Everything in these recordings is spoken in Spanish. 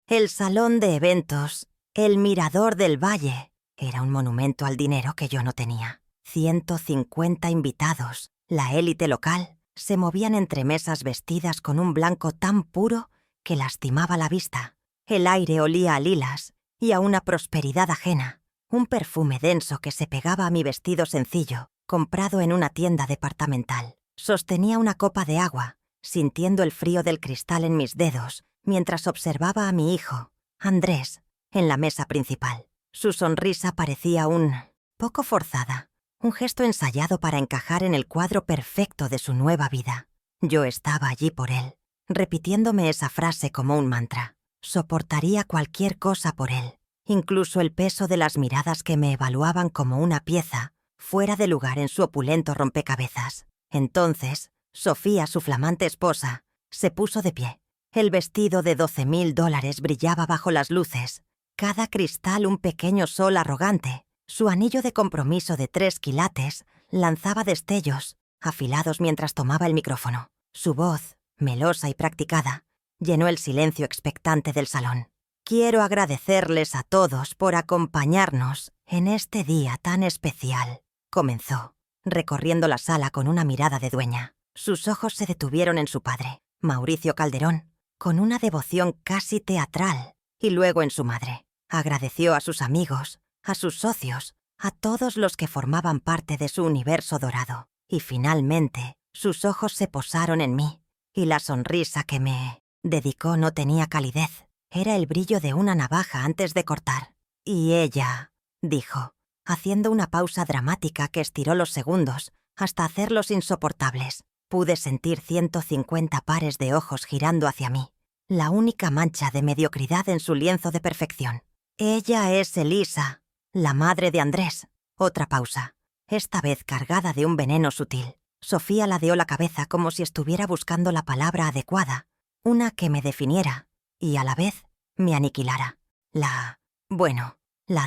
El salón de eventos, el Mirador del Valle, era un monumento al dinero que yo no tenía. 150 invitados, la élite local, se movían entre mesas vestidas con un blanco tan puro que lastimaba la vista. El aire olía a lilas y a una prosperidad ajena, un perfume denso que se pegaba a mi vestido sencillo, comprado en una tienda departamental. Sostenía una copa de agua, sintiendo el frío del cristal en mis dedos, mientras observaba a mi hijo, Andrés, en la mesa principal. Su sonrisa parecía un poco forzada, un gesto ensayado para encajar en el cuadro perfecto de su nueva vida. Yo estaba allí por él, repitiéndome esa frase como un mantra. Soportaría cualquier cosa por él, incluso el peso de las miradas que me evaluaban como una pieza fuera de lugar en su opulento rompecabezas. Entonces, Sofía, su flamante esposa, se puso de pie. El vestido de $12,000 brillaba bajo las luces, cada cristal un pequeño sol arrogante. Su anillo de compromiso de 3 quilates lanzaba destellos, afilados mientras tomaba el micrófono. Su voz, melosa y practicada, llenó el silencio expectante del salón. Quiero agradecerles a todos por acompañarnos en este día tan especial, comenzó, recorriendo la sala con una mirada de dueña. Sus ojos se detuvieron en su padre, Mauricio Calderón, con una devoción casi teatral, y luego en su madre. Agradeció a sus amigos, a sus socios, a todos los que formaban parte de su universo dorado. Y finalmente, sus ojos se posaron en mí, y la sonrisa que me dedicó no tenía calidez. Era el brillo de una navaja antes de cortar. Y ella, dijo, haciendo una pausa dramática que estiró los segundos hasta hacerlos insoportables. Pude sentir 150 pares de ojos girando hacia mí, la única mancha de mediocridad en su lienzo de perfección. Ella es Elisa, la madre de Andrés. Otra pausa, esta vez cargada de un veneno sutil. Sofía ladeó la cabeza como si estuviera buscando la palabra adecuada, una que me definiera y a la vez me aniquilara. La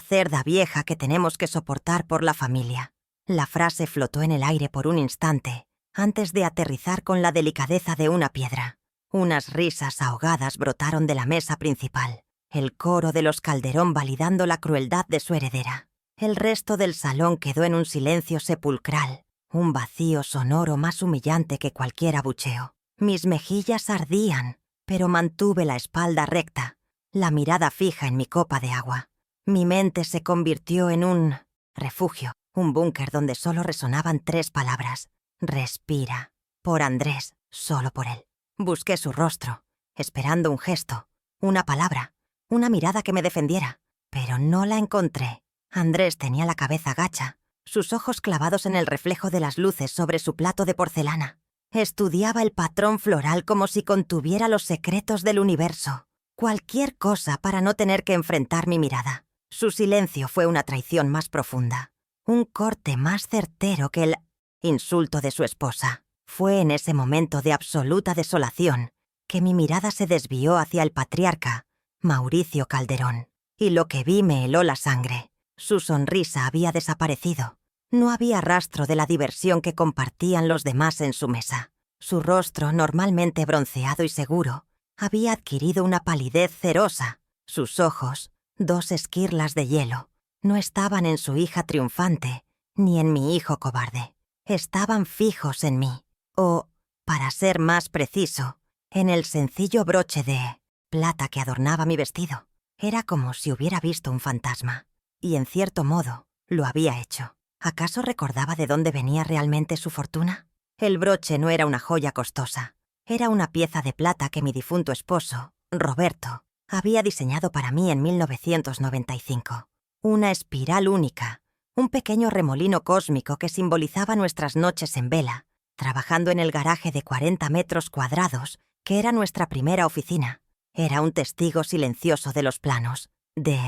cerda vieja que tenemos que soportar por la familia. La frase flotó en el aire por un instante, antes de aterrizar con la delicadeza de una piedra. Unas risas ahogadas brotaron de la mesa principal, el coro de los Calderón validando la crueldad de su heredera. El resto del salón quedó en un silencio sepulcral, un vacío sonoro más humillante que cualquier abucheo. Mis mejillas ardían, pero mantuve la espalda recta, la mirada fija en mi copa de agua. Mi mente se convirtió en un refugio, un búnker donde solo resonaban 3 palabras. Respira. Por Andrés, solo por él. Busqué su rostro, esperando un gesto, una palabra, una mirada que me defendiera, pero no la encontré. Andrés tenía la cabeza gacha, sus ojos clavados en el reflejo de las luces sobre su plato de porcelana. Estudiaba el patrón floral como si contuviera los secretos del universo. Cualquier cosa para no tener que enfrentar mi mirada. Su silencio fue una traición más profunda, un corte más certero que el insulto de su esposa. Fue en ese momento de absoluta desolación que mi mirada se desvió hacia el patriarca, Mauricio Calderón, y lo que vi me heló la sangre. Su sonrisa había desaparecido. No había rastro de la diversión que compartían los demás en su mesa. Su rostro, normalmente bronceado y seguro, había adquirido una palidez cerosa. Sus ojos, 2 esquirlas de hielo, no estaban en su hija triunfante, ni en mi hijo cobarde. Estaban fijos en mí, o, para ser más preciso, en el sencillo broche de plata que adornaba mi vestido. Era como si hubiera visto un fantasma, y en cierto modo, lo había hecho. ¿Acaso recordaba de dónde venía realmente su fortuna? El broche no era una joya costosa. Era una pieza de plata que mi difunto esposo, Roberto, había diseñado para mí en 1995. Una espiral única, un pequeño remolino cósmico que simbolizaba nuestras noches en vela, trabajando en el garaje de 40 metros cuadrados, que era nuestra primera oficina. Era un testigo silencioso de los planos, de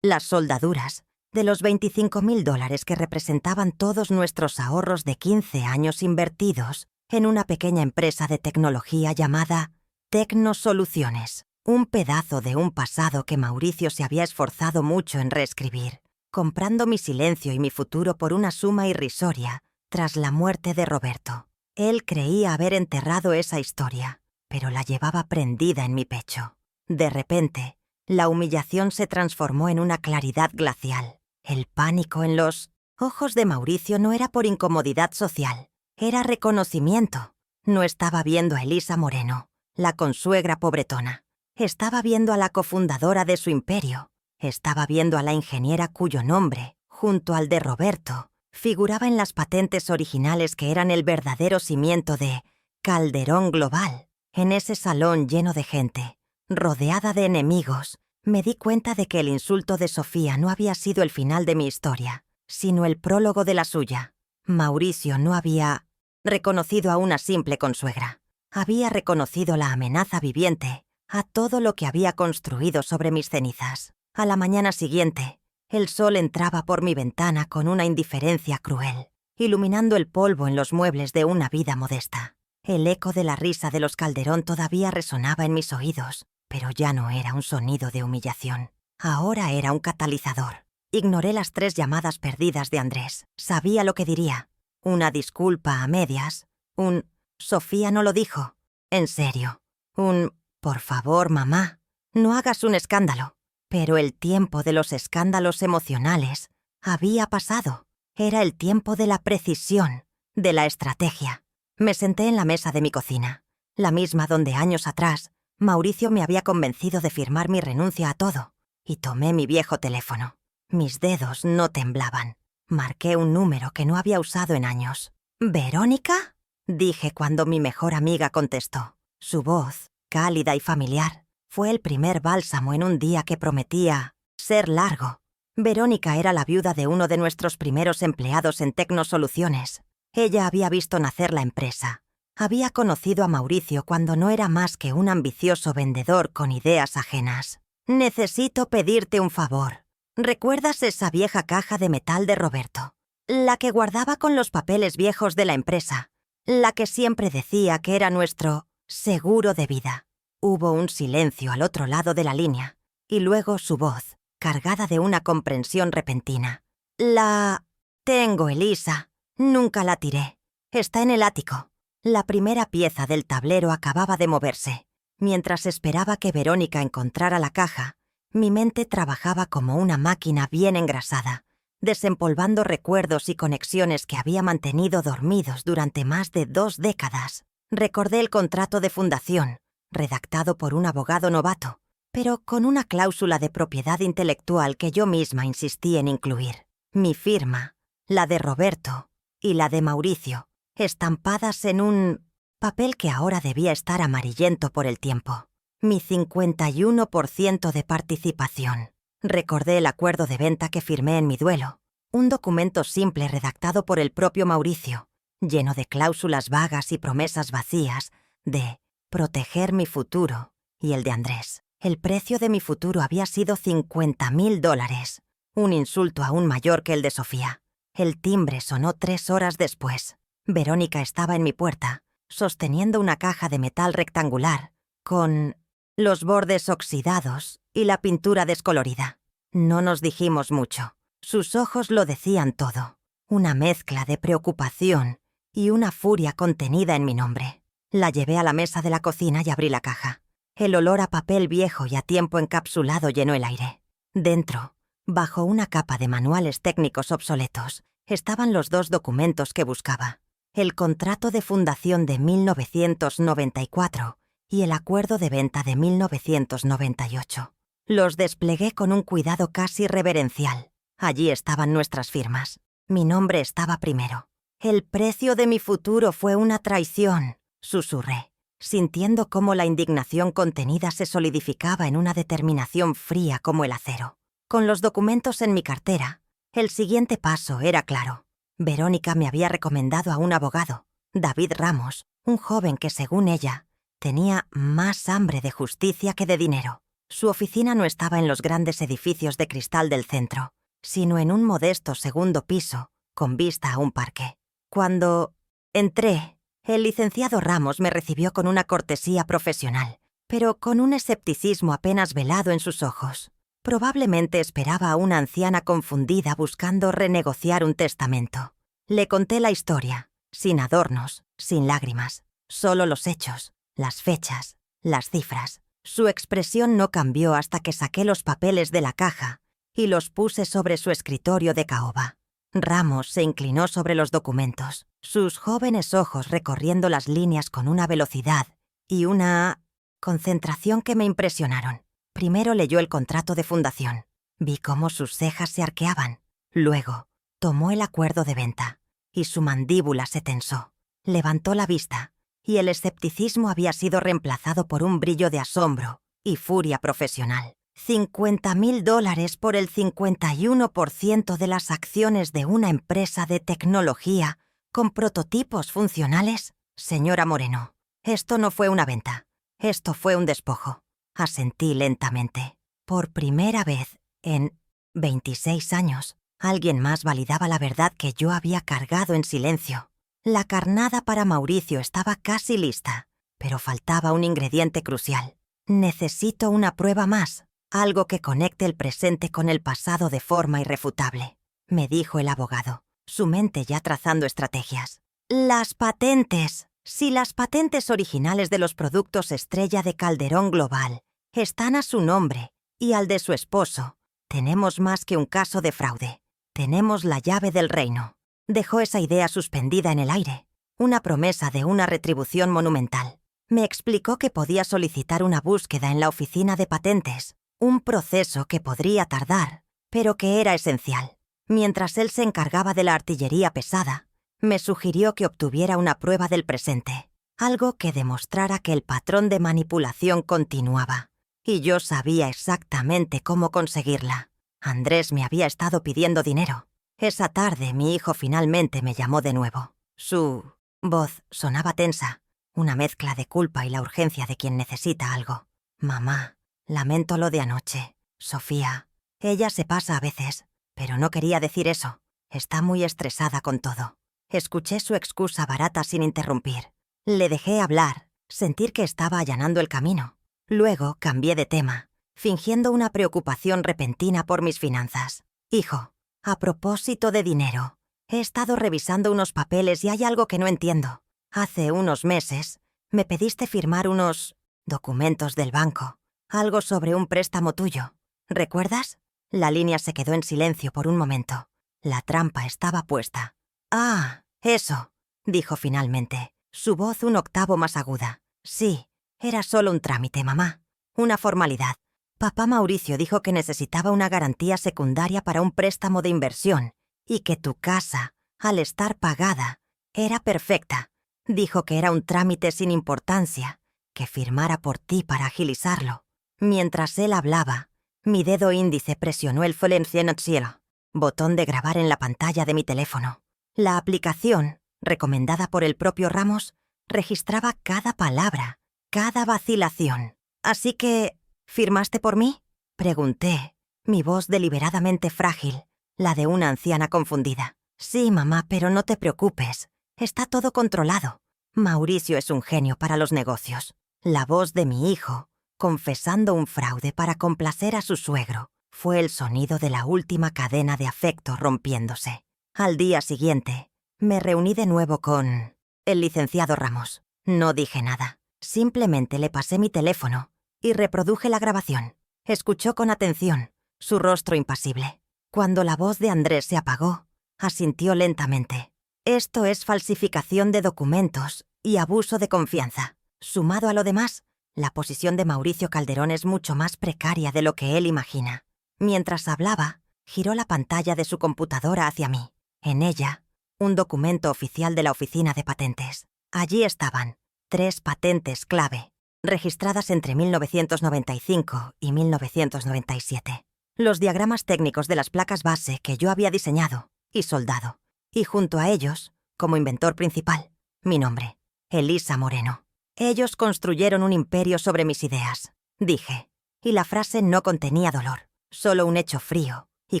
las soldaduras, de los $25,000 que representaban todos nuestros ahorros de 15 años invertidos en una pequeña empresa de tecnología llamada Tecnosoluciones, un pedazo de un pasado que Mauricio se había esforzado mucho en reescribir, comprando mi silencio y mi futuro por una suma irrisoria tras la muerte de Roberto. Él creía haber enterrado esa historia, pero la llevaba prendida en mi pecho. De repente, La humillación se transformó en una claridad glacial. El pánico en los ojos de Mauricio no era por incomodidad social, era reconocimiento. No estaba viendo a Elisa Moreno, la consuegra pobretona. Estaba viendo a la cofundadora de su imperio. Estaba viendo a la ingeniera cuyo nombre, junto al de Roberto, figuraba en las patentes originales que eran el verdadero cimiento de Calderón Global. En ese salón lleno de gente, rodeada de enemigos, me di cuenta de que el insulto de Sofía no había sido el final de mi historia, sino el prólogo de la suya. Mauricio no había reconocido a una simple consuegra. Había reconocido la amenaza viviente a todo lo que había construido sobre mis cenizas. A la mañana siguiente, el sol entraba por mi ventana con una indiferencia cruel, iluminando el polvo en los muebles de una vida modesta. El eco de la risa de los Calderón todavía resonaba en mis oídos, pero ya no era un sonido de humillación. Ahora era un catalizador. Ignoré las 3 llamadas perdidas de Andrés. Sabía lo que diría. Una disculpa a medias. Un «Sofía no lo dijo». En serio. Un «Por favor, mamá, no hagas un escándalo». Pero el tiempo de los escándalos emocionales había pasado. Era el tiempo de la precisión, de la estrategia. Me senté en la mesa de mi cocina, la misma donde años atrás Mauricio me había convencido de firmar mi renuncia a todo, y tomé mi viejo teléfono. Mis dedos no temblaban. Marqué un número que no había usado en años. «¿Verónica?», dije cuando mi mejor amiga contestó. Su voz, cálida y familiar, fue el primer bálsamo en un día que prometía ser largo. Verónica era la viuda de uno de nuestros primeros empleados en Tecnosoluciones. Ella había visto nacer la empresa. Había conocido a Mauricio cuando no era más que un ambicioso vendedor con ideas ajenas. «Necesito pedirte un favor. ¿Recuerdas esa vieja caja de metal de Roberto? La que guardaba con los papeles viejos de la empresa. La que siempre decía que era nuestro seguro de vida». Hubo un silencio al otro lado de la línea, y luego su voz, cargada de una comprensión repentina. «La tengo, Elisa. Nunca la tiré. Está en el ático». La primera pieza del tablero acababa de moverse. Mientras esperaba que Verónica encontrara la caja, mi mente trabajaba como una máquina bien engrasada, desempolvando recuerdos y conexiones que había mantenido dormidos durante más de 2 décadas. Recordé el contrato de fundación, redactado por un abogado novato, pero con una cláusula de propiedad intelectual que yo misma insistí en incluir. Mi firma, la de Roberto y la de Mauricio, estampadas en un papel que ahora debía estar amarillento por el tiempo. Mi 51% de participación. Recordé el acuerdo de venta que firmé en mi duelo, un documento simple redactado por el propio Mauricio, lleno de cláusulas vagas y promesas vacías de proteger mi futuro y el de Andrés. El precio de mi futuro había sido $50,000, un insulto aún mayor que el de Sofía. El timbre sonó 3 horas después. Verónica estaba en mi puerta, sosteniendo una caja de metal rectangular, con los bordes oxidados y la pintura descolorida. No nos dijimos mucho. Sus ojos lo decían todo. Una mezcla de preocupación y una furia contenida en mi nombre. La llevé a la mesa de la cocina y abrí la caja. El olor a papel viejo y a tiempo encapsulado llenó el aire. Dentro, bajo una capa de manuales técnicos obsoletos, estaban los 2 documentos que buscaba. El contrato de fundación de 1994 y el acuerdo de venta de 1998. Los desplegué con un cuidado casi reverencial. Allí estaban nuestras firmas. Mi nombre estaba primero. «El precio de mi futuro fue una traición», susurré, sintiendo cómo la indignación contenida se solidificaba en una determinación fría como el acero. Con los documentos en mi cartera, el siguiente paso era claro. Verónica me había recomendado a un abogado, David Ramos, un joven que, según ella, tenía más hambre de justicia que de dinero. Su oficina no estaba en los grandes edificios de cristal del centro, sino en un modesto 2º piso, con vista a un parque. Cuando entré, el licenciado Ramos me recibió con una cortesía profesional, pero con un escepticismo apenas velado en sus ojos. Probablemente esperaba a una anciana confundida buscando renegociar un testamento. Le conté la historia, sin adornos, sin lágrimas, solo los hechos, las fechas, las cifras. Su expresión no cambió hasta que saqué los papeles de la caja y los puse sobre su escritorio de caoba. Ramos se inclinó sobre los documentos, sus jóvenes ojos recorriendo las líneas con una velocidad y una concentración que me impresionaron. Primero leyó el contrato de fundación. Vi cómo sus cejas se arqueaban. Luego, tomó el acuerdo de venta y su mandíbula se tensó. Levantó la vista y el escepticismo había sido reemplazado por un brillo de asombro y furia profesional. $50,000 por el 51% de las acciones de una empresa de tecnología con prototipos funcionales. Señora Moreno, esto no fue una venta. Esto fue un despojo. Asentí lentamente. Por primera vez en 26 años, alguien más validaba la verdad que yo había cargado en silencio. La carnada para Mauricio estaba casi lista, pero faltaba un ingrediente crucial. Necesito una prueba más, algo que conecte el presente con el pasado de forma irrefutable, me dijo el abogado, su mente ya trazando estrategias. Las patentes. Si las patentes originales de los productos estrella de Calderón Global están a su nombre y al de su esposo, tenemos más que un caso de fraude. Tenemos la llave del reino. Dejó esa idea suspendida en el aire, una promesa de una retribución monumental. Me explicó que podía solicitar una búsqueda en la oficina de patentes, un proceso que podría tardar, pero que era esencial. Mientras él se encargaba de la artillería pesada, me sugirió que obtuviera una prueba del presente, algo que demostrara que el patrón de manipulación continuaba. Y yo sabía exactamente cómo conseguirla. Andrés me había estado pidiendo dinero. Esa tarde mi hijo finalmente me llamó de nuevo. Su voz sonaba tensa, una mezcla de culpa y la urgencia de quien necesita algo. Mamá, lamento lo de anoche. Sofía, ella se pasa a veces, pero no quería decir eso. Está muy estresada con todo. Escuché su excusa barata sin interrumpir. Le dejé hablar, sentir que estaba allanando el camino. Luego cambié de tema, fingiendo una preocupación repentina por mis finanzas. Hijo, a propósito de dinero, he estado revisando unos papeles y hay algo que no entiendo. Hace unos meses me pediste firmar unos documentos del banco, algo sobre un préstamo tuyo. ¿Recuerdas? La línea se quedó en silencio por un momento. La trampa estaba puesta. Ah, eso, dijo finalmente, su voz un octavo más aguda. Sí, era solo un trámite, mamá, una formalidad. Papá Mauricio dijo que necesitaba una garantía secundaria para un préstamo de inversión y que tu casa, al estar pagada, era perfecta. Dijo que era un trámite sin importancia, que firmara por ti para agilizarlo. Mientras él hablaba, mi dedo índice presionó el silencieux, botón de grabar en la pantalla de mi teléfono. La aplicación, recomendada por el propio Ramos, registraba cada palabra, cada vacilación. Así que, ¿firmaste por mí? Pregunté, mi voz deliberadamente frágil, la de una anciana confundida. Sí, mamá, pero no te preocupes. Está todo controlado. Mauricio es un genio para los negocios. La voz de mi hijo, confesando un fraude para complacer a su suegro, fue el sonido de la última cadena de afecto rompiéndose. Al día siguiente, me reuní de nuevo con el licenciado Ramos. No dije nada. Simplemente le pasé mi teléfono y reproduje la grabación. Escuchó con atención, su rostro impasible. Cuando la voz de Andrés se apagó, asintió lentamente. Esto es falsificación de documentos y abuso de confianza. Sumado a lo demás, la posición de Mauricio Calderón es mucho más precaria de lo que él imagina. Mientras hablaba, giró la pantalla de su computadora hacia mí. En ella, un documento oficial de la Oficina de Patentes. Allí estaban 3 patentes clave, registradas entre 1995 y 1997. Los diagramas técnicos de las placas base que yo había diseñado y soldado. Y junto a ellos, como inventor principal, mi nombre, Elisa Moreno. Ellos construyeron un imperio sobre mis ideas, dije, y la frase no contenía dolor, solo un hecho frío y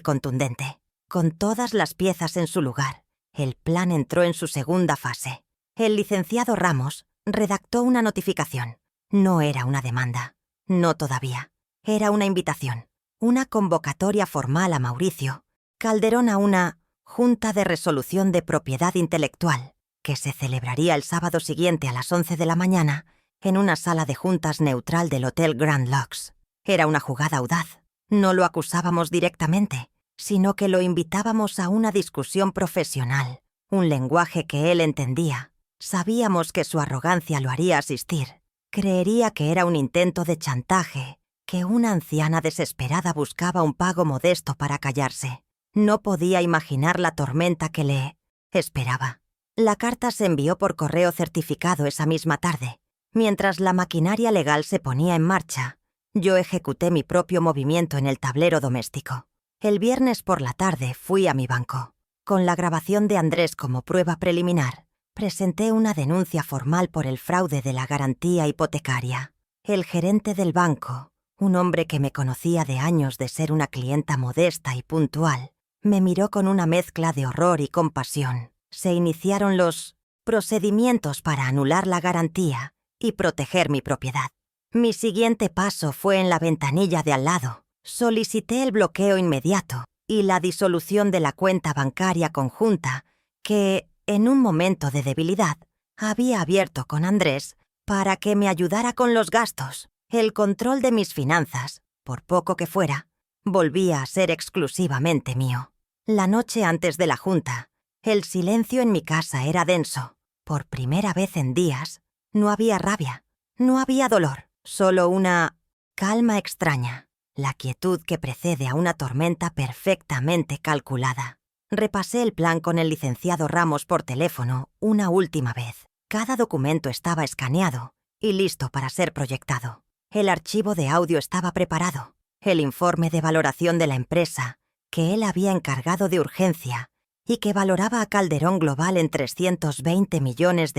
contundente. Con todas las piezas en su lugar, el plan entró en su segunda fase. El licenciado Ramos redactó una notificación. No era una demanda, no todavía. Era una invitación, una convocatoria formal a Mauricio Calderón a una Junta de Resolución de Propiedad Intelectual que se celebraría el sábado siguiente a las 11 de la mañana en una sala de juntas neutral del Hotel Grand Lux. Era una jugada audaz. No lo acusábamos directamente, sino que lo invitábamos a una discusión profesional, un lenguaje que él entendía. Sabíamos que su arrogancia lo haría asistir. Creería que era un intento de chantaje, que una anciana desesperada buscaba un pago modesto para callarse. No podía imaginar la tormenta que le esperaba. La carta se envió por correo certificado esa misma tarde. Mientras la maquinaria legal se ponía en marcha, yo ejecuté mi propio movimiento en el tablero doméstico. El viernes por la tarde fui a mi banco. Con la grabación de Andrés como prueba preliminar, presenté una denuncia formal por el fraude de la garantía hipotecaria. El gerente del banco, un hombre que me conocía de años de ser una clienta modesta y puntual, me miró con una mezcla de horror y compasión. Se iniciaron los procedimientos para anular la garantía y proteger mi propiedad. Mi siguiente paso fue en la ventanilla de al lado. Solicité el bloqueo inmediato y la disolución de la cuenta bancaria conjunta que, en un momento de debilidad, había abierto con Andrés para que me ayudara con los gastos. El control de mis finanzas, por poco que fuera, volvía a ser exclusivamente mío. La noche antes de la junta, el silencio en mi casa era denso. Por primera vez en días, no había rabia, no había dolor, solo una calma extraña, la quietud que precede a una tormenta perfectamente calculada. Repasé el plan con el licenciado Ramos por teléfono una última vez. Cada documento estaba escaneado y listo para ser proyectado. El archivo de audio estaba preparado. El informe de valoración de la empresa, que él había encargado de urgencia y que valoraba a Calderón Global en $320 millones,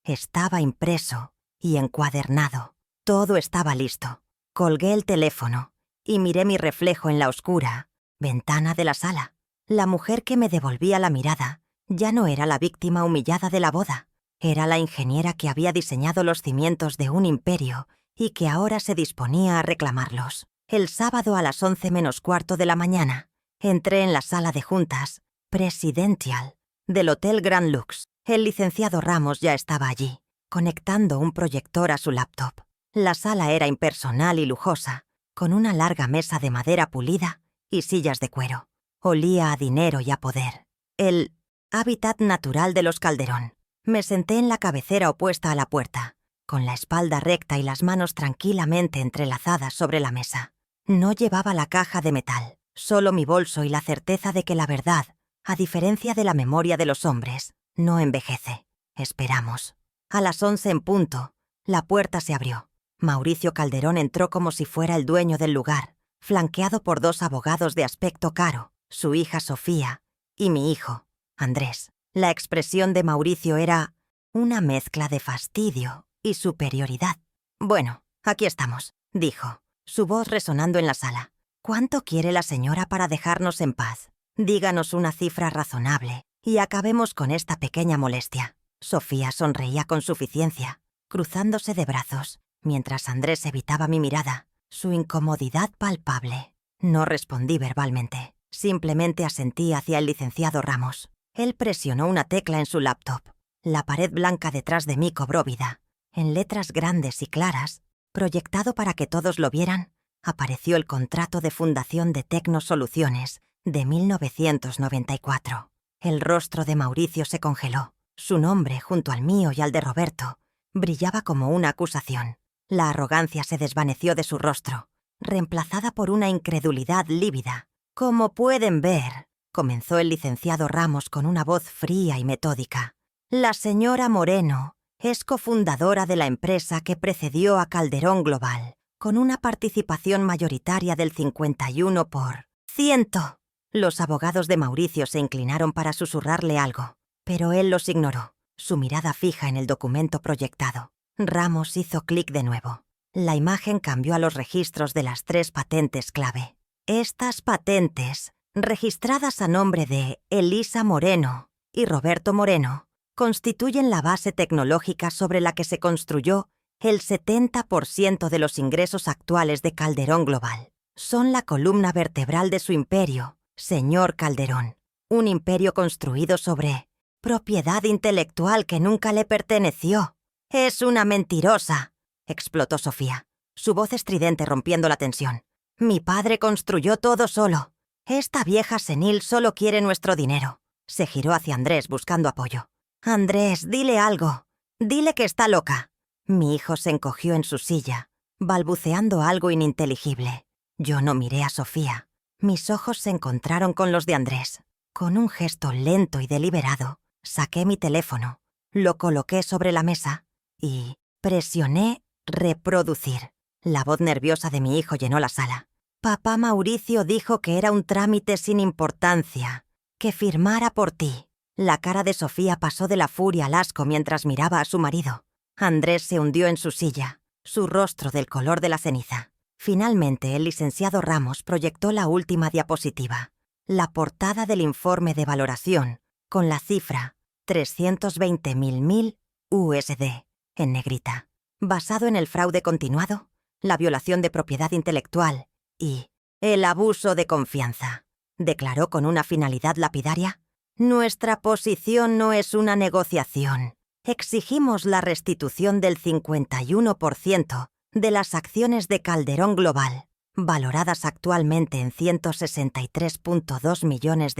estaba impreso y encuadernado. Todo estaba listo. Colgué el teléfono y miré mi reflejo en la oscura ventana de la sala. La mujer que me devolvía la mirada ya no era la víctima humillada de la boda. Era la ingeniera que había diseñado los cimientos de un imperio y que ahora se disponía a reclamarlos. El sábado a las 11 menos cuarto de la mañana, entré en la sala de juntas Presidential del Hotel Grand Lux. El licenciado Ramos ya estaba allí, conectando un proyector a su laptop. La sala era impersonal y lujosa, con una larga mesa de madera pulida y sillas de cuero. Olía a dinero y a poder. El hábitat natural de los Calderón. Me senté en la cabecera opuesta a la puerta, con la espalda recta y las manos tranquilamente entrelazadas sobre la mesa. No llevaba la caja de metal, solo mi bolso y la certeza de que la verdad, a diferencia de la memoria de los hombres, no envejece. Esperamos. A las 11 en punto, la puerta se abrió. Mauricio Calderón entró como si fuera el dueño del lugar, flanqueado por 2 abogados de aspecto caro, su hija Sofía y mi hijo, Andrés. La expresión de Mauricio era una mezcla de fastidio y superioridad. «Bueno, aquí estamos», dijo, su voz resonando en la sala. «¿Cuánto quiere la señora para dejarnos en paz? Díganos una cifra razonable y acabemos con esta pequeña molestia». Sofía sonreía con suficiencia, cruzándose de brazos, mientras Andrés evitaba mi mirada, su incomodidad palpable. No respondí verbalmente, simplemente asentí hacia el licenciado Ramos. Él presionó una tecla en su laptop. La pared blanca detrás de mí cobró vida. En letras grandes y claras, proyectado para que todos lo vieran, apareció el contrato de fundación de Tecnosoluciones de 1994. El rostro de Mauricio se congeló. Su nombre, junto al mío y al de Roberto, brillaba como una acusación. La arrogancia se desvaneció de su rostro, reemplazada por una incredulidad lívida. «Como pueden ver», comenzó el licenciado Ramos con una voz fría y metódica, «la señora Moreno es cofundadora de la empresa que precedió a Calderón Global, con una participación mayoritaria del 51%. Los abogados de Mauricio se inclinaron para susurrarle algo, pero él los ignoró, su mirada fija en el documento proyectado. Ramos hizo clic de nuevo. La imagen cambió a los registros de las 3 patentes clave. Estas patentes, registradas a nombre de Elisa Moreno y Roberto Moreno, constituyen la base tecnológica sobre la que se construyó el 70% de los ingresos actuales de Calderón Global. Son la columna vertebral de su imperio, señor Calderón. Un imperio construido sobre propiedad intelectual que nunca le perteneció. «Es una mentirosa», explotó Sofía, su voz estridente rompiendo la tensión. «Mi padre construyó todo solo. Esta vieja senil solo quiere nuestro dinero». Se giró hacia Andrés buscando apoyo. «Andrés, dile algo. Dile que está loca». Mi hijo se encogió en su silla, balbuceando algo ininteligible. Yo no miré a Sofía. Mis ojos se encontraron con los de Andrés. Con un gesto lento y deliberado, saqué mi teléfono, lo coloqué sobre la mesa y presioné reproducir. La voz nerviosa de mi hijo llenó la sala. «Papá Mauricio dijo que era un trámite sin importancia, que firmara por ti». La cara de Sofía pasó de la furia al asco mientras miraba a su marido. Andrés se hundió en su silla, su rostro del color de la ceniza. Finalmente, el licenciado Ramos proyectó la última diapositiva, la portada del informe de valoración, con la cifra 320.000 USD, en negrita. Basado en el fraude continuado, la violación de propiedad intelectual y el abuso de confianza, declaró con una finalidad lapidaria. «Nuestra posición no es una negociación. Exigimos la restitución del 51% de las acciones de Calderón Global, valoradas actualmente en $163.2 millones,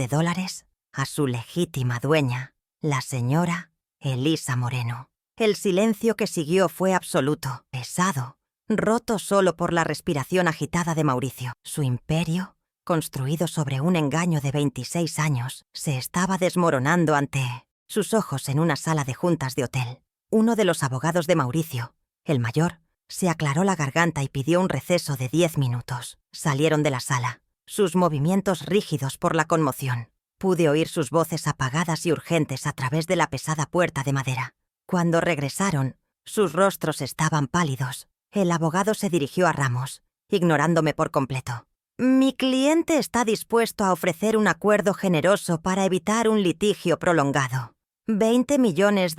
a su legítima dueña, la señora Elisa Moreno». El silencio que siguió fue absoluto, pesado, roto solo por la respiración agitada de Mauricio. Su imperio, construido sobre un engaño de 26 años, se estaba desmoronando ante sus ojos en una sala de juntas de hotel. Uno de los abogados de Mauricio, el mayor, se aclaró la garganta y pidió un receso de 10 minutos. Salieron de la sala, sus movimientos rígidos por la conmoción. Pude oír sus voces apagadas y urgentes a través de la pesada puerta de madera. Cuando regresaron, sus rostros estaban pálidos. El abogado se dirigió a Ramos, ignorándome por completo. «Mi cliente está dispuesto a ofrecer un acuerdo generoso para evitar un litigio prolongado. $20 millones,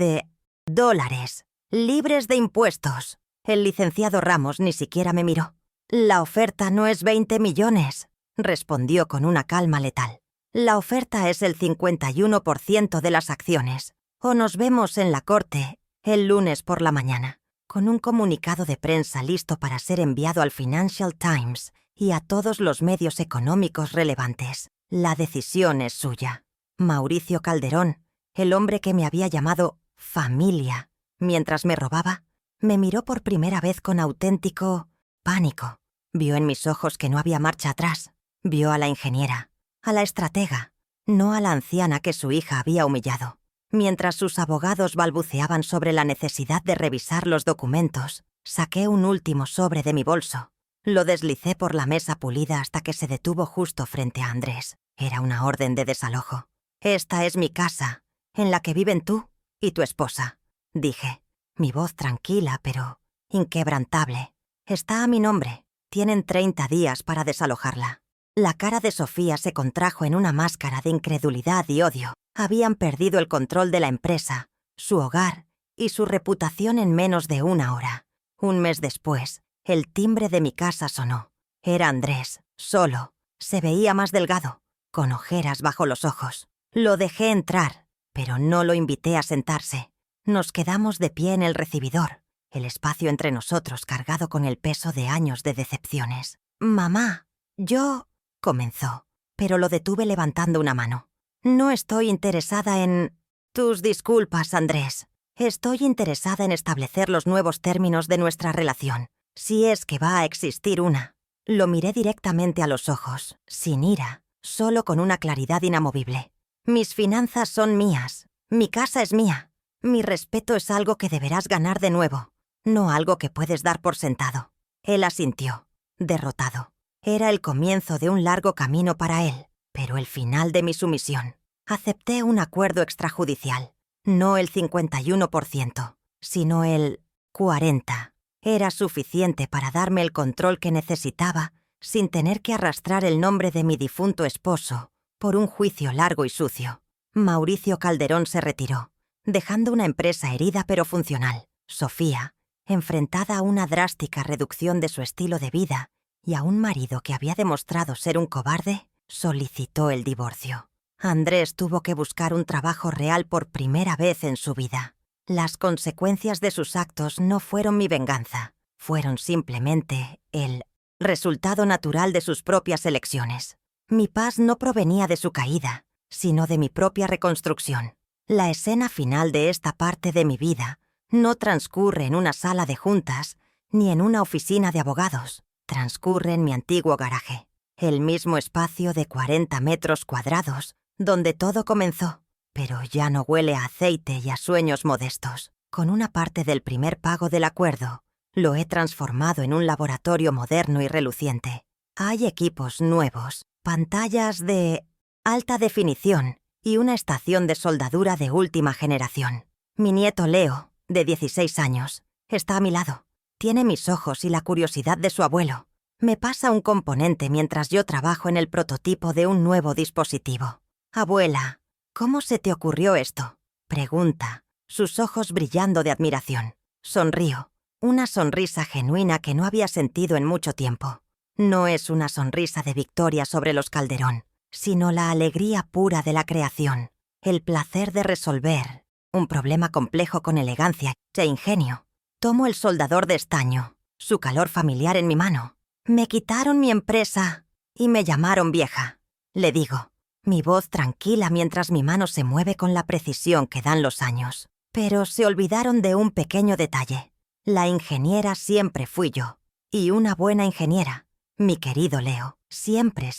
libres de impuestos». El licenciado Ramos ni siquiera me miró. «La oferta no es 20 millones», respondió con una calma letal. «La oferta es el 51% de las acciones. O nos vemos en la corte el lunes por la mañana». Con un comunicado de prensa listo para ser enviado al Financial Times y a todos los medios económicos relevantes, la decisión es suya. Mauricio Calderón, el hombre que me había llamado familia mientras me robaba, me miró por primera vez con auténtico pánico. Vio en mis ojos que no había marcha atrás. Vio a la ingeniera, a la estratega, no a la anciana que su hija había humillado. Mientras sus abogados balbuceaban sobre la necesidad de revisar los documentos, saqué un último sobre de mi bolso. Lo deslicé por la mesa pulida hasta que se detuvo justo frente a Andrés. Era una orden de desalojo. «Esta es mi casa, en la que viven tú y tu esposa», dije, mi voz tranquila pero inquebrantable. «Está a mi nombre. Tienen 30 días para desalojarla». La cara de Sofía se contrajo en una máscara de incredulidad y odio. Habían perdido el control de la empresa, su hogar y su reputación en menos de una hora. Un mes después, el timbre de mi casa sonó. Era Andrés, solo. Se veía más delgado, con ojeras bajo los ojos. Lo dejé entrar, pero no lo invité a sentarse. Nos quedamos de pie en el recibidor, el espacio entre nosotros cargado con el peso de años de decepciones. «Mamá, yo...» comenzó, pero lo detuve levantando una mano. «No estoy interesada en...» «Tus disculpas, Andrés. Estoy interesada en establecer los nuevos términos de nuestra relación, si es que va a existir una». Lo miré directamente a los ojos, sin ira, solo con una claridad inamovible. «Mis finanzas son mías. Mi casa es mía. Mi respeto es algo que deberás ganar de nuevo, no algo que puedes dar por sentado». Él asintió, derrotado. Era el comienzo de un largo camino para él, pero el final de mi sumisión. Acepté un acuerdo extrajudicial, no el 51%, sino el 40%. Era suficiente para darme el control que necesitaba sin tener que arrastrar el nombre de mi difunto esposo por un juicio largo y sucio. Mauricio Calderón se retiró, dejando una empresa herida pero funcional. Sofía, enfrentada a una drástica reducción de su estilo de vida y a un marido que había demostrado ser un cobarde, solicitó el divorcio. Andrés tuvo que buscar un trabajo real por primera vez en su vida. Las consecuencias de sus actos no fueron mi venganza, fueron simplemente el resultado natural de sus propias elecciones. Mi paz no provenía de su caída, sino de mi propia reconstrucción. La escena final de esta parte de mi vida no transcurre en una sala de juntas ni en una oficina de abogados. Transcurre en mi antiguo garaje, el mismo espacio de 40 metros cuadrados donde todo comenzó, pero ya no huele a aceite y a sueños modestos. Con una parte del primer pago del acuerdo, lo he transformado en un laboratorio moderno y reluciente. Hay equipos nuevos, pantallas de alta definición y una estación de soldadura de última generación. Mi nieto Leo, de 16 años, está a mi lado. Tiene mis ojos y la curiosidad de su abuelo. Me pasa un componente mientras yo trabajo en el prototipo de un nuevo dispositivo. Abuela, ¿cómo se te ocurrió esto?, pregunta, sus ojos brillando de admiración. Sonrío, una sonrisa genuina que no había sentido en mucho tiempo. No es una sonrisa de victoria sobre los Calderón, sino la alegría pura de la creación, el placer de resolver un problema complejo con elegancia e ingenio. Tomo el soldador de estaño, su calor familiar en mi mano. Me quitaron mi empresa y me llamaron vieja, le digo, mi voz tranquila mientras mi mano se mueve con la precisión que dan los años. Pero se olvidaron de un pequeño detalle. La ingeniera siempre fui yo, y una buena ingeniera. Mi querido Leo siempre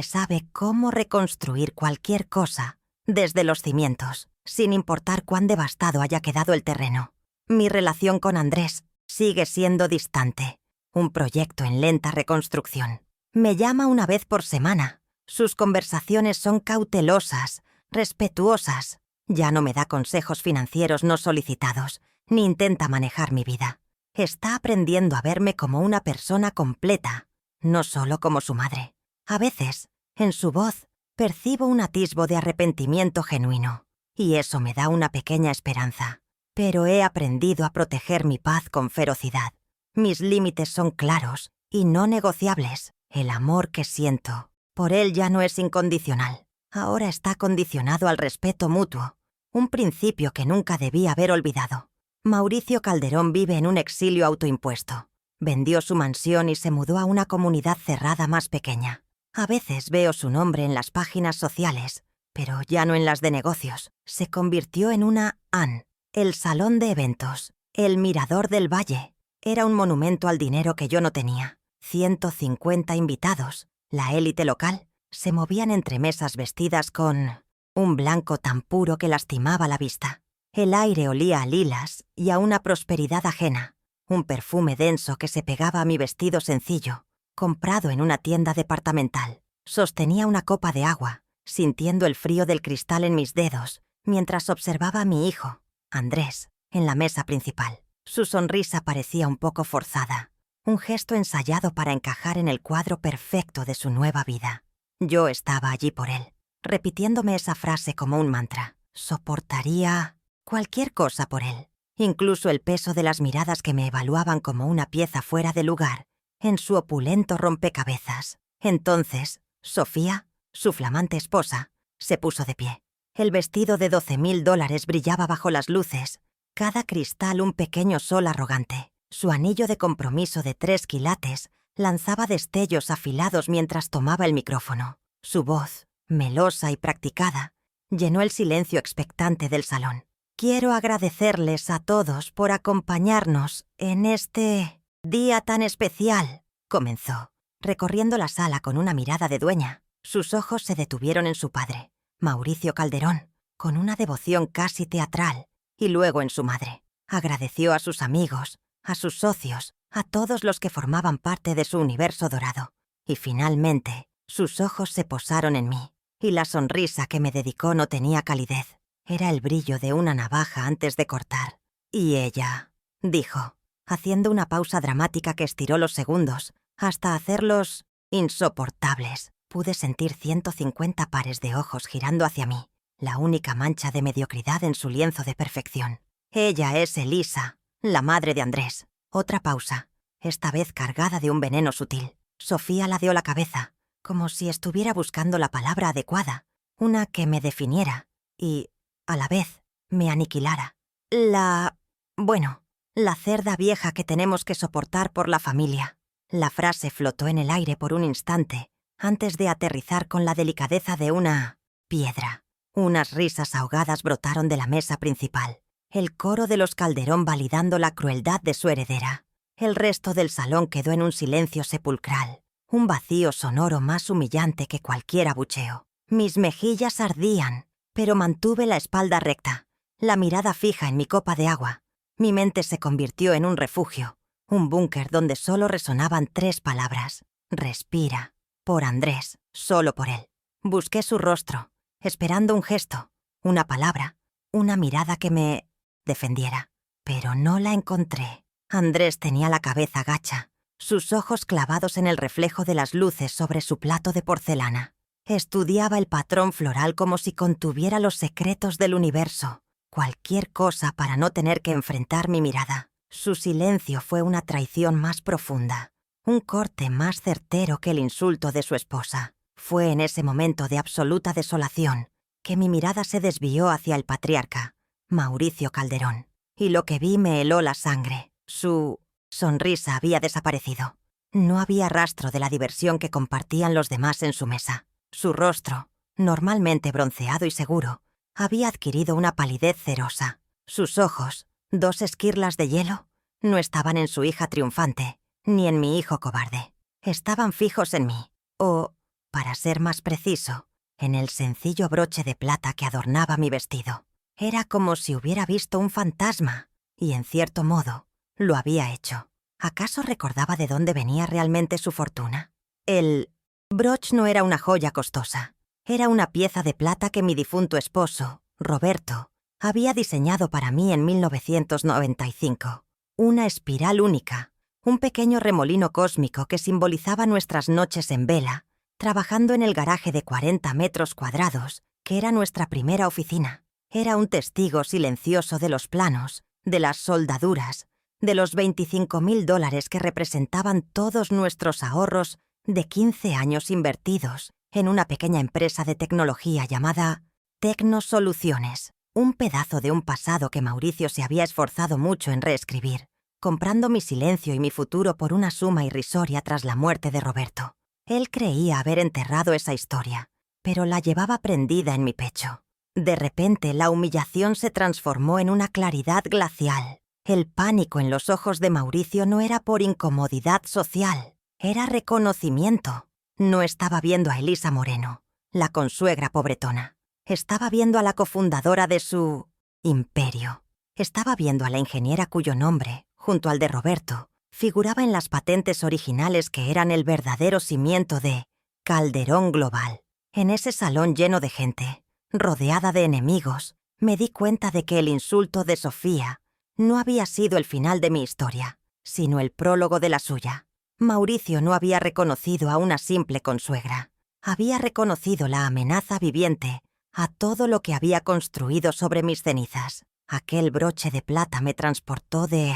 sabe cómo reconstruir cualquier cosa desde los cimientos, sin importar cuán devastado haya quedado el terreno. Mi relación con Andrés sigue siendo distante, un proyecto en lenta reconstrucción. Me llama una vez por semana. Sus conversaciones son cautelosas, respetuosas. Ya no me da consejos financieros no solicitados, ni intenta manejar mi vida. Está aprendiendo a verme como una persona completa, no solo como su madre. A veces, en su voz, percibo un atisbo de arrepentimiento genuino, y eso me da una pequeña esperanza. Pero he aprendido a proteger mi paz con ferocidad. Mis límites son claros y no negociables. El amor que siento por él ya no es incondicional. Ahora está condicionado al respeto mutuo, un principio que nunca debí haber olvidado. Mauricio Calderón vive en un exilio autoimpuesto. Vendió su mansión y se mudó a una comunidad cerrada más pequeña. A veces veo su nombre en las páginas sociales, pero ya no en las de negocios. Se convirtió en una AN, el salón de eventos, el mirador del valle. Era un monumento al dinero que yo no tenía. 150 invitados, la élite local, se movían entre mesas vestidas con un blanco tan puro que lastimaba la vista. El aire olía a lilas y a una prosperidad ajena, un perfume denso que se pegaba a mi vestido sencillo, comprado en una tienda departamental. Sostenía una copa de agua, sintiendo el frío del cristal en mis dedos, mientras observaba a mi hijo, Andrés, en la mesa principal. Su sonrisa parecía un poco forzada, un gesto ensayado para encajar en el cuadro perfecto de su nueva vida. Yo estaba allí por él, repitiéndome esa frase como un mantra. Soportaría cualquier cosa por él, incluso el peso de las miradas que me evaluaban como una pieza fuera de lugar en su opulento rompecabezas. Entonces, Sofía, su flamante esposa, se puso de pie. El vestido de $12,000 brillaba bajo las luces, cada cristal un pequeño sol arrogante. Su anillo de compromiso de 3 quilates lanzaba destellos afilados mientras tomaba el micrófono. Su voz, melosa y practicada, llenó el silencio expectante del salón. Quiero agradecerles a todos por acompañarnos en este día tan especial, comenzó, recorriendo la sala con una mirada de dueña. Sus ojos se detuvieron en su padre, Mauricio Calderón, con una devoción casi teatral, y luego en su madre. Agradeció a sus amigos, a sus socios, a todos los que formaban parte de su universo dorado. Y finalmente, sus ojos se posaron en mí, y la sonrisa que me dedicó no tenía calidez. Era el brillo de una navaja antes de cortar. Y ella, dijo, haciendo una pausa dramática que estiró los segundos, hasta hacerlos insoportables. Pude sentir 150 pares de ojos girando hacia mí, la única mancha de mediocridad en su lienzo de perfección. Ella es Elisa, la madre de Andrés. Otra pausa, esta vez cargada de un veneno sutil. Sofía ladeó la cabeza, como si estuviera buscando la palabra adecuada, una que me definiera y, a la vez, me aniquilara. Bueno, la cerda vieja que tenemos que soportar por la familia. La frase flotó en el aire por un instante, antes de aterrizar con la delicadeza de una piedra. Unas risas ahogadas brotaron de la mesa principal. El coro de los Calderón validando la crueldad de su heredera. El resto del salón quedó en un silencio sepulcral, un vacío sonoro más humillante que cualquier abucheo. Mis mejillas ardían, pero mantuve la espalda recta, la mirada fija en mi copa de agua. Mi mente se convirtió en un refugio, un búnker donde solo resonaban 3 palabras. Respira. Por Andrés, solo por él. Busqué su rostro, esperando un gesto, una palabra, una mirada que me defendiera. Pero no la encontré. Andrés tenía la cabeza gacha, sus ojos clavados en el reflejo de las luces sobre su plato de porcelana. Estudiaba el patrón floral como si contuviera los secretos del universo. Cualquier cosa para no tener que enfrentar mi mirada. Su silencio fue una traición más profunda, un corte más certero que el insulto de su esposa. Fue en ese momento de absoluta desolación que mi mirada se desvió hacia el patriarca, Mauricio Calderón, y lo que vi me heló la sangre. Su sonrisa había desaparecido. No había rastro de la diversión que compartían los demás en su mesa. Su rostro, normalmente bronceado y seguro, había adquirido una palidez cerosa. Sus ojos, 2 esquirlas de hielo, no estaban en su hija triunfante, ni en mi hijo cobarde. Estaban fijos en mí, o, para ser más preciso, en el sencillo broche de plata que adornaba mi vestido. Era como si hubiera visto un fantasma, y en cierto modo, lo había hecho. ¿Acaso recordaba de dónde venía realmente su fortuna? El broche no era una joya costosa. Era una pieza de plata que mi difunto esposo, Roberto, había diseñado para mí en 1995. Una espiral única, un pequeño remolino cósmico que simbolizaba nuestras noches en vela, trabajando en el garaje de 40 metros cuadrados, que era nuestra primera oficina. Era un testigo silencioso de los planos, de las soldaduras, de los $25,000 que representaban todos nuestros ahorros de 15 años invertidos en una pequeña empresa de tecnología llamada Tecnosoluciones, un pedazo de un pasado que Mauricio se había esforzado mucho en reescribir, comprando mi silencio y mi futuro por una suma irrisoria tras la muerte de Roberto. Él creía haber enterrado esa historia, pero la llevaba prendida en mi pecho. De repente, la humillación se transformó en una claridad glacial. El pánico en los ojos de Mauricio no era por incomodidad social, era reconocimiento. No estaba viendo a Elisa Moreno, la consuegra pobretona. Estaba viendo a la cofundadora de su imperio. Estaba viendo a la ingeniera cuyo nombre, junto al de Roberto, figuraba en las patentes originales que eran el verdadero cimiento de Calderón Global. En ese salón lleno de gente, rodeada de enemigos, me di cuenta de que el insulto de Sofía no había sido el final de mi historia, sino el prólogo de la suya. Mauricio no había reconocido a una simple consuegra. Había reconocido la amenaza viviente a todo lo que había construido sobre mis cenizas. Aquel broche de plata me transportó de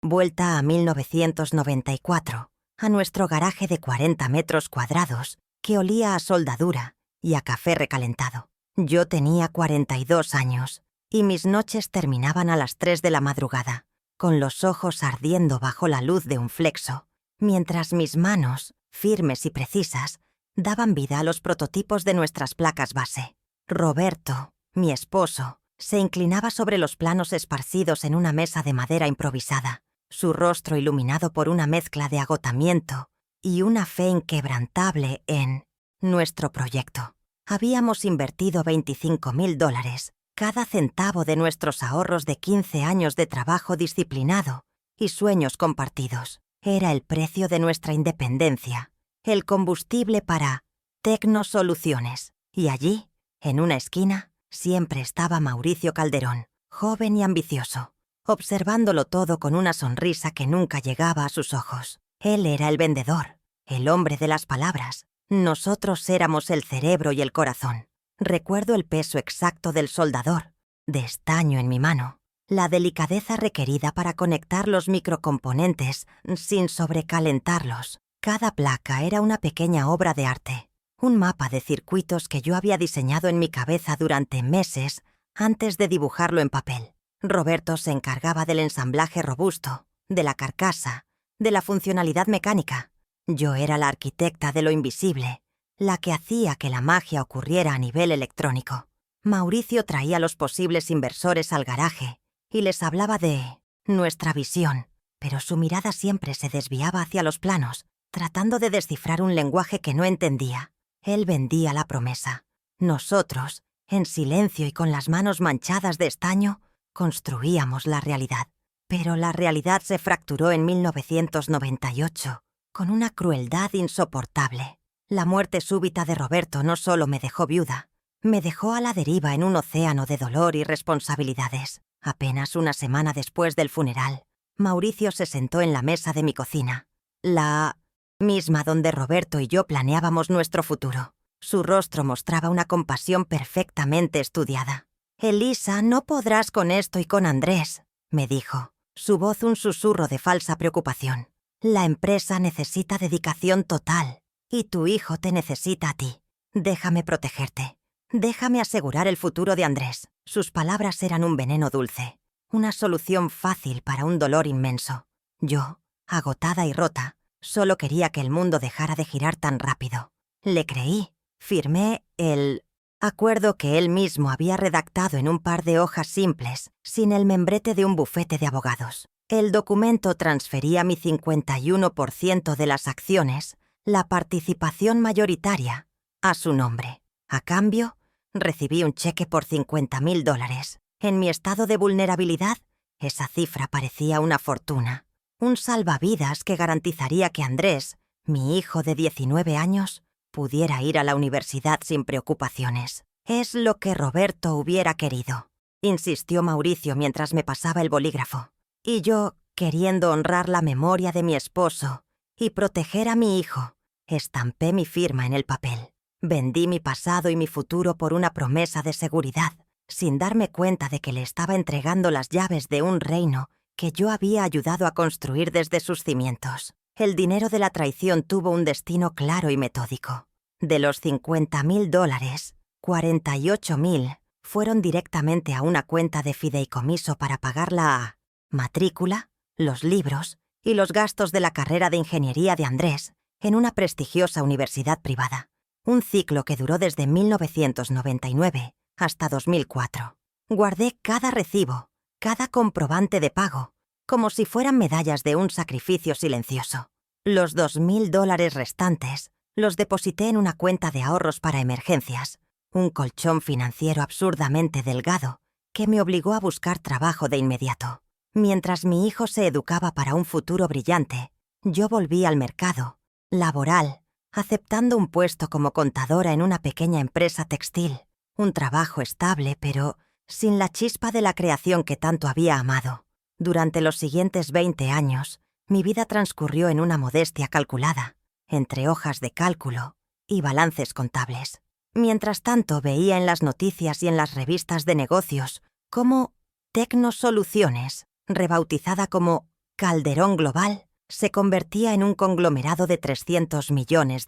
vuelta a 1994, a nuestro garaje de 40 metros cuadrados, que olía a soldadura y a café recalentado. Yo tenía 42 años, y mis noches terminaban a las 3 de la madrugada, con los ojos ardiendo bajo la luz de un flexo, mientras mis manos, firmes y precisas, daban vida a los prototipos de nuestras placas base. Roberto, mi esposo, se inclinaba sobre los planos esparcidos en una mesa de madera improvisada, su rostro iluminado por una mezcla de agotamiento y una fe inquebrantable en nuestro proyecto. Habíamos invertido $25,000, cada centavo de nuestros ahorros de 15 años de trabajo disciplinado y sueños compartidos. Era el precio de nuestra independencia, el combustible para Tecnosoluciones. Y allí, en una esquina, siempre estaba Mauricio Calderón, joven y ambicioso, observándolo todo con una sonrisa que nunca llegaba a sus ojos. Él era el vendedor, el hombre de las palabras. Nosotros éramos el cerebro y el corazón. Recuerdo el peso exacto del soldador, de estaño en mi mano, la delicadeza requerida para conectar los microcomponentes sin sobrecalentarlos. Cada placa era una pequeña obra de arte, un mapa de circuitos que yo había diseñado en mi cabeza durante meses antes de dibujarlo en papel. Roberto se encargaba del ensamblaje robusto, de la carcasa, de la funcionalidad mecánica. Yo era la arquitecta de lo invisible, la que hacía que la magia ocurriera a nivel electrónico. Mauricio traía a los posibles inversores al garaje y les hablaba de nuestra visión, pero su mirada siempre se desviaba hacia los planos, tratando de descifrar un lenguaje que no entendía. Él vendía la promesa. Nosotros, en silencio y con las manos manchadas de estaño, construíamos la realidad. Pero la realidad se fracturó en 1998, con una crueldad insoportable. La muerte súbita de Roberto no solo me dejó viuda, me dejó a la deriva en un océano de dolor y responsabilidades. Apenas una semana después del funeral, Mauricio se sentó en la mesa de mi cocina, la misma donde Roberto y yo planeábamos nuestro futuro. Su rostro mostraba una compasión perfectamente estudiada. «Elisa, no podrás con esto y con Andrés», me dijo, su voz un susurro de falsa preocupación. «La empresa necesita dedicación total, y tu hijo te necesita a ti. Déjame protegerte. Déjame asegurar el futuro de Andrés». Sus palabras eran un veneno dulce, una solución fácil para un dolor inmenso. Yo, agotada y rota, solo quería que el mundo dejara de girar tan rápido. Le creí. Firmé el acuerdo que él mismo había redactado en un par de hojas simples, sin el membrete de un bufete de abogados. El documento transfería mi 51% de las acciones, la participación mayoritaria, a su nombre. A cambio, recibí un cheque por $50,000. En mi estado de vulnerabilidad, esa cifra parecía una fortuna. Un salvavidas que garantizaría que Andrés, mi hijo de 19 años, pudiera ir a la universidad sin preocupaciones. «Es lo que Roberto hubiera querido», insistió Mauricio mientras me pasaba el bolígrafo. Y yo, queriendo honrar la memoria de mi esposo y proteger a mi hijo, estampé mi firma en el papel. Vendí mi pasado y mi futuro por una promesa de seguridad, sin darme cuenta de que le estaba entregando las llaves de un reino que yo había ayudado a construir desde sus cimientos. El dinero de la traición tuvo un destino claro y metódico. De los $50,000, 48,000 fueron directamente a una cuenta de fideicomiso para pagar la matrícula, los libros y los gastos de la carrera de ingeniería de Andrés en una prestigiosa universidad privada. Un ciclo que duró desde 1999 hasta 2004. Guardé cada recibo, cada comprobante de pago, como si fueran medallas de un sacrificio silencioso. Los $2,000 restantes los deposité en una cuenta de ahorros para emergencias, un colchón financiero absurdamente delgado que me obligó a buscar trabajo de inmediato. Mientras mi hijo se educaba para un futuro brillante, yo volví al mercado laboral, aceptando un puesto como contadora en una pequeña empresa textil, un trabajo estable pero sin la chispa de la creación que tanto había amado. Durante los siguientes 20 años, mi vida transcurrió en una modestia calculada, entre hojas de cálculo y balances contables. Mientras tanto, veía en las noticias y en las revistas de negocios cómo Tecnosoluciones, rebautizada como Calderón Global, se convertía en un conglomerado de $300 millones.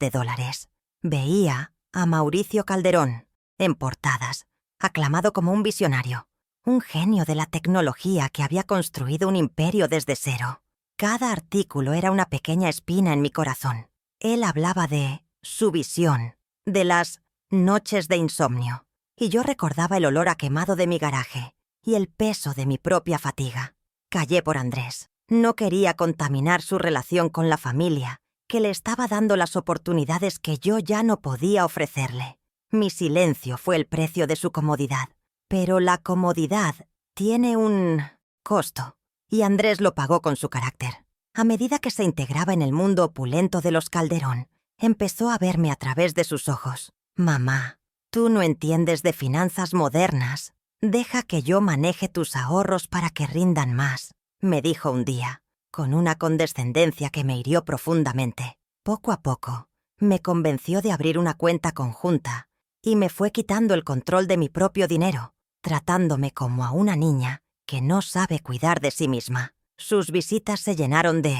Veía a Mauricio Calderón, en portadas, aclamado como un visionario, un genio de la tecnología que había construido un imperio desde cero. Cada artículo era una pequeña espina en mi corazón. Él hablaba de su visión, de las noches de insomnio, y yo recordaba el olor a quemado de mi garaje y el peso de mi propia fatiga. Callé por Andrés. No quería contaminar su relación con la familia, que le estaba dando las oportunidades que yo ya no podía ofrecerle. Mi silencio fue el precio de su comodidad. Pero la comodidad tiene un costo, y Andrés lo pagó con su carácter. A medida que se integraba en el mundo opulento de los Calderón, empezó a verme a través de sus ojos. «Mamá, tú no entiendes de finanzas modernas. Deja que yo maneje tus ahorros para que rindan más», me dijo un día, con una condescendencia que me hirió profundamente. Poco a poco, me convenció de abrir una cuenta conjunta y me fue quitando el control de mi propio dinero, tratándome como a una niña que no sabe cuidar de sí misma. Sus visitas se llenaron de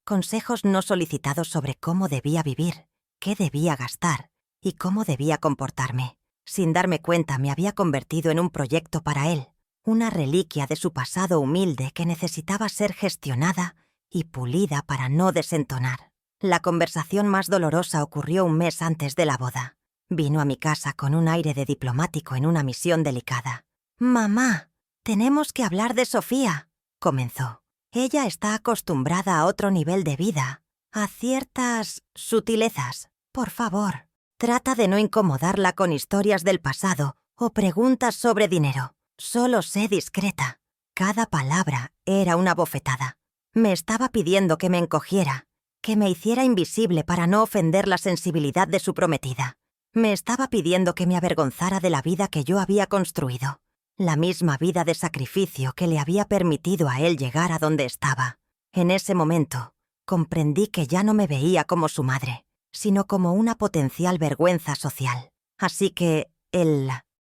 consejos no solicitados sobre cómo debía vivir, qué debía gastar y cómo debía comportarme. Sin darme cuenta, me había convertido en un proyecto para él, una reliquia de su pasado humilde que necesitaba ser gestionada y pulida para no desentonar. La conversación más dolorosa ocurrió un mes antes de la boda. Vino a mi casa con un aire de diplomático en una misión delicada. «Mamá, tenemos que hablar de Sofía», comenzó. «Ella está acostumbrada a otro nivel de vida, a ciertas sutilezas. Por favor, trata de no incomodarla con historias del pasado o preguntas sobre dinero. Solo sé discreta». Cada palabra era una bofetada. Me estaba pidiendo que me encogiera, que me hiciera invisible para no ofender la sensibilidad de su prometida. Me estaba pidiendo que me avergonzara de la vida que yo había construido, la misma vida de sacrificio que le había permitido a él llegar a donde estaba. En ese momento, comprendí que ya no me veía como su madre, sino como una potencial vergüenza social. Así que el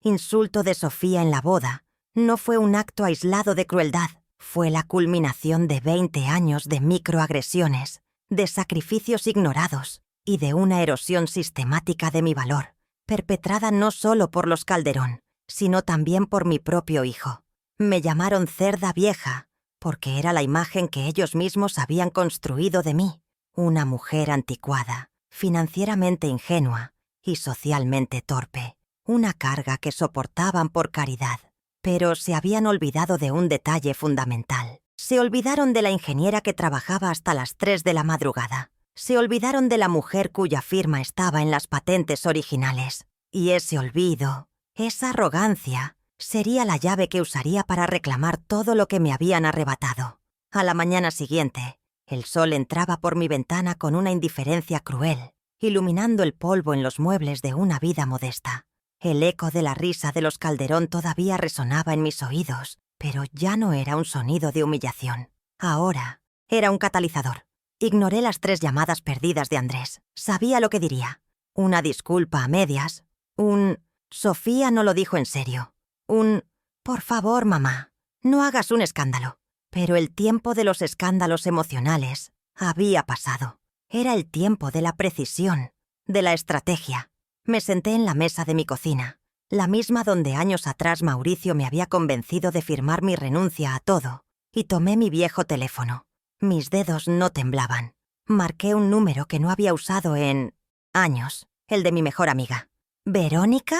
insulto de Sofía en la boda no fue un acto aislado de crueldad, fue la culminación de 20 años de microagresiones, de sacrificios ignorados y de una erosión sistemática de mi valor, perpetrada no solo por los Calderón, sino también por mi propio hijo. Me llamaron cerda vieja, porque era la imagen que ellos mismos habían construido de mí, una mujer anticuada, financieramente ingenua y socialmente torpe, una carga que soportaban por caridad. Pero se habían olvidado de un detalle fundamental. Se olvidaron de la ingeniera que trabajaba hasta las 3 de la madrugada. Se olvidaron de la mujer cuya firma estaba en las patentes originales. Y ese olvido, esa arrogancia, sería la llave que usaría para reclamar todo lo que me habían arrebatado. A la mañana siguiente, el sol entraba por mi ventana con una indiferencia cruel, iluminando el polvo en los muebles de una vida modesta. El eco de la risa de los Calderón todavía resonaba en mis oídos, pero ya no era un sonido de humillación. Ahora era un catalizador. Ignoré las 3 llamadas perdidas de Andrés. Sabía lo que diría. Una disculpa a medias. Un «Sofía no lo dijo en serio». Un «Por favor, mamá, no hagas un escándalo». Pero el tiempo de los escándalos emocionales había pasado. Era el tiempo de la precisión, de la estrategia. Me senté en la mesa de mi cocina, la misma donde años atrás Mauricio me había convencido de firmar mi renuncia a todo, y tomé mi viejo teléfono. Mis dedos no temblaban. Marqué un número que no había usado en años, el de mi mejor amiga. «¿Verónica?»,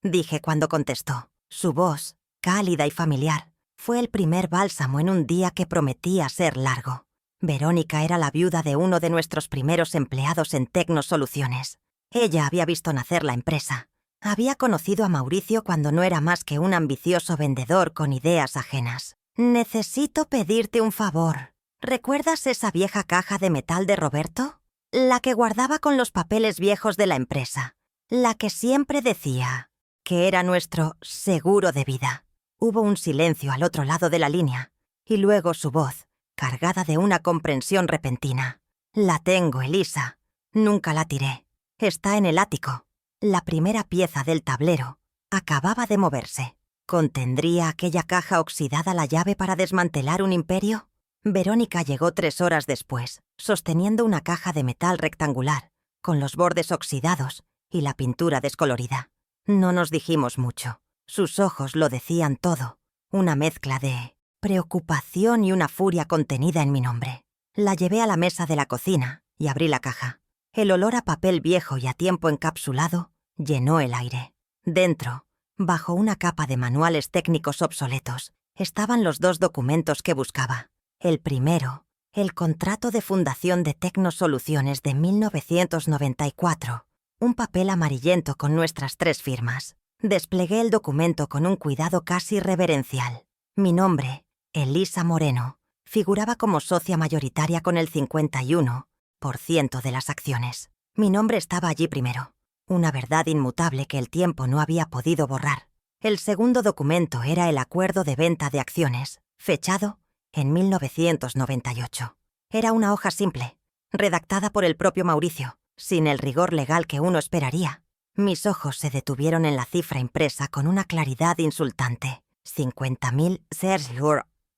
dije cuando contestó. Su voz, cálida y familiar, fue el primer bálsamo en un día que prometía ser largo. Verónica era la viuda de uno de nuestros primeros empleados en Tecnosoluciones. Ella había visto nacer la empresa. Había conocido a Mauricio cuando no era más que un ambicioso vendedor con ideas ajenas. «Necesito pedirte un favor. ¿Recuerdas esa vieja caja de metal de Roberto? La que guardaba con los papeles viejos de la empresa. La que siempre decía que era nuestro seguro de vida». Hubo un silencio al otro lado de la línea, y luego su voz, cargada de una comprensión repentina. «La tengo, Elisa. Nunca la tiré. Está en el ático». La primera pieza del tablero acababa de moverse. ¿Contendría aquella caja oxidada la llave para desmantelar un imperio? Verónica llegó 3 horas después, sosteniendo una caja de metal rectangular, con los bordes oxidados y la pintura descolorida. No nos dijimos mucho. Sus ojos lo decían todo, una mezcla de preocupación y una furia contenida en mi nombre. La llevé a la mesa de la cocina y abrí la caja. El olor a papel viejo y a tiempo encapsulado llenó el aire. Dentro, bajo una capa de manuales técnicos obsoletos, estaban los 2 documentos que buscaba. El primero, el contrato de fundación de Tecnosoluciones de 1994, un papel amarillento con nuestras 3 firmas. Desplegué el documento con un cuidado casi reverencial. Mi nombre, Elisa Moreno, figuraba como socia mayoritaria con el 51% de las acciones. Mi nombre estaba allí primero, una verdad inmutable que el tiempo no había podido borrar. El segundo documento era el acuerdo de venta de acciones, fechado en 1998. Era una hoja simple, redactada por el propio Mauricio, sin el rigor legal que uno esperaría. Mis ojos se detuvieron en la cifra impresa con una claridad insultante. 50.000 shares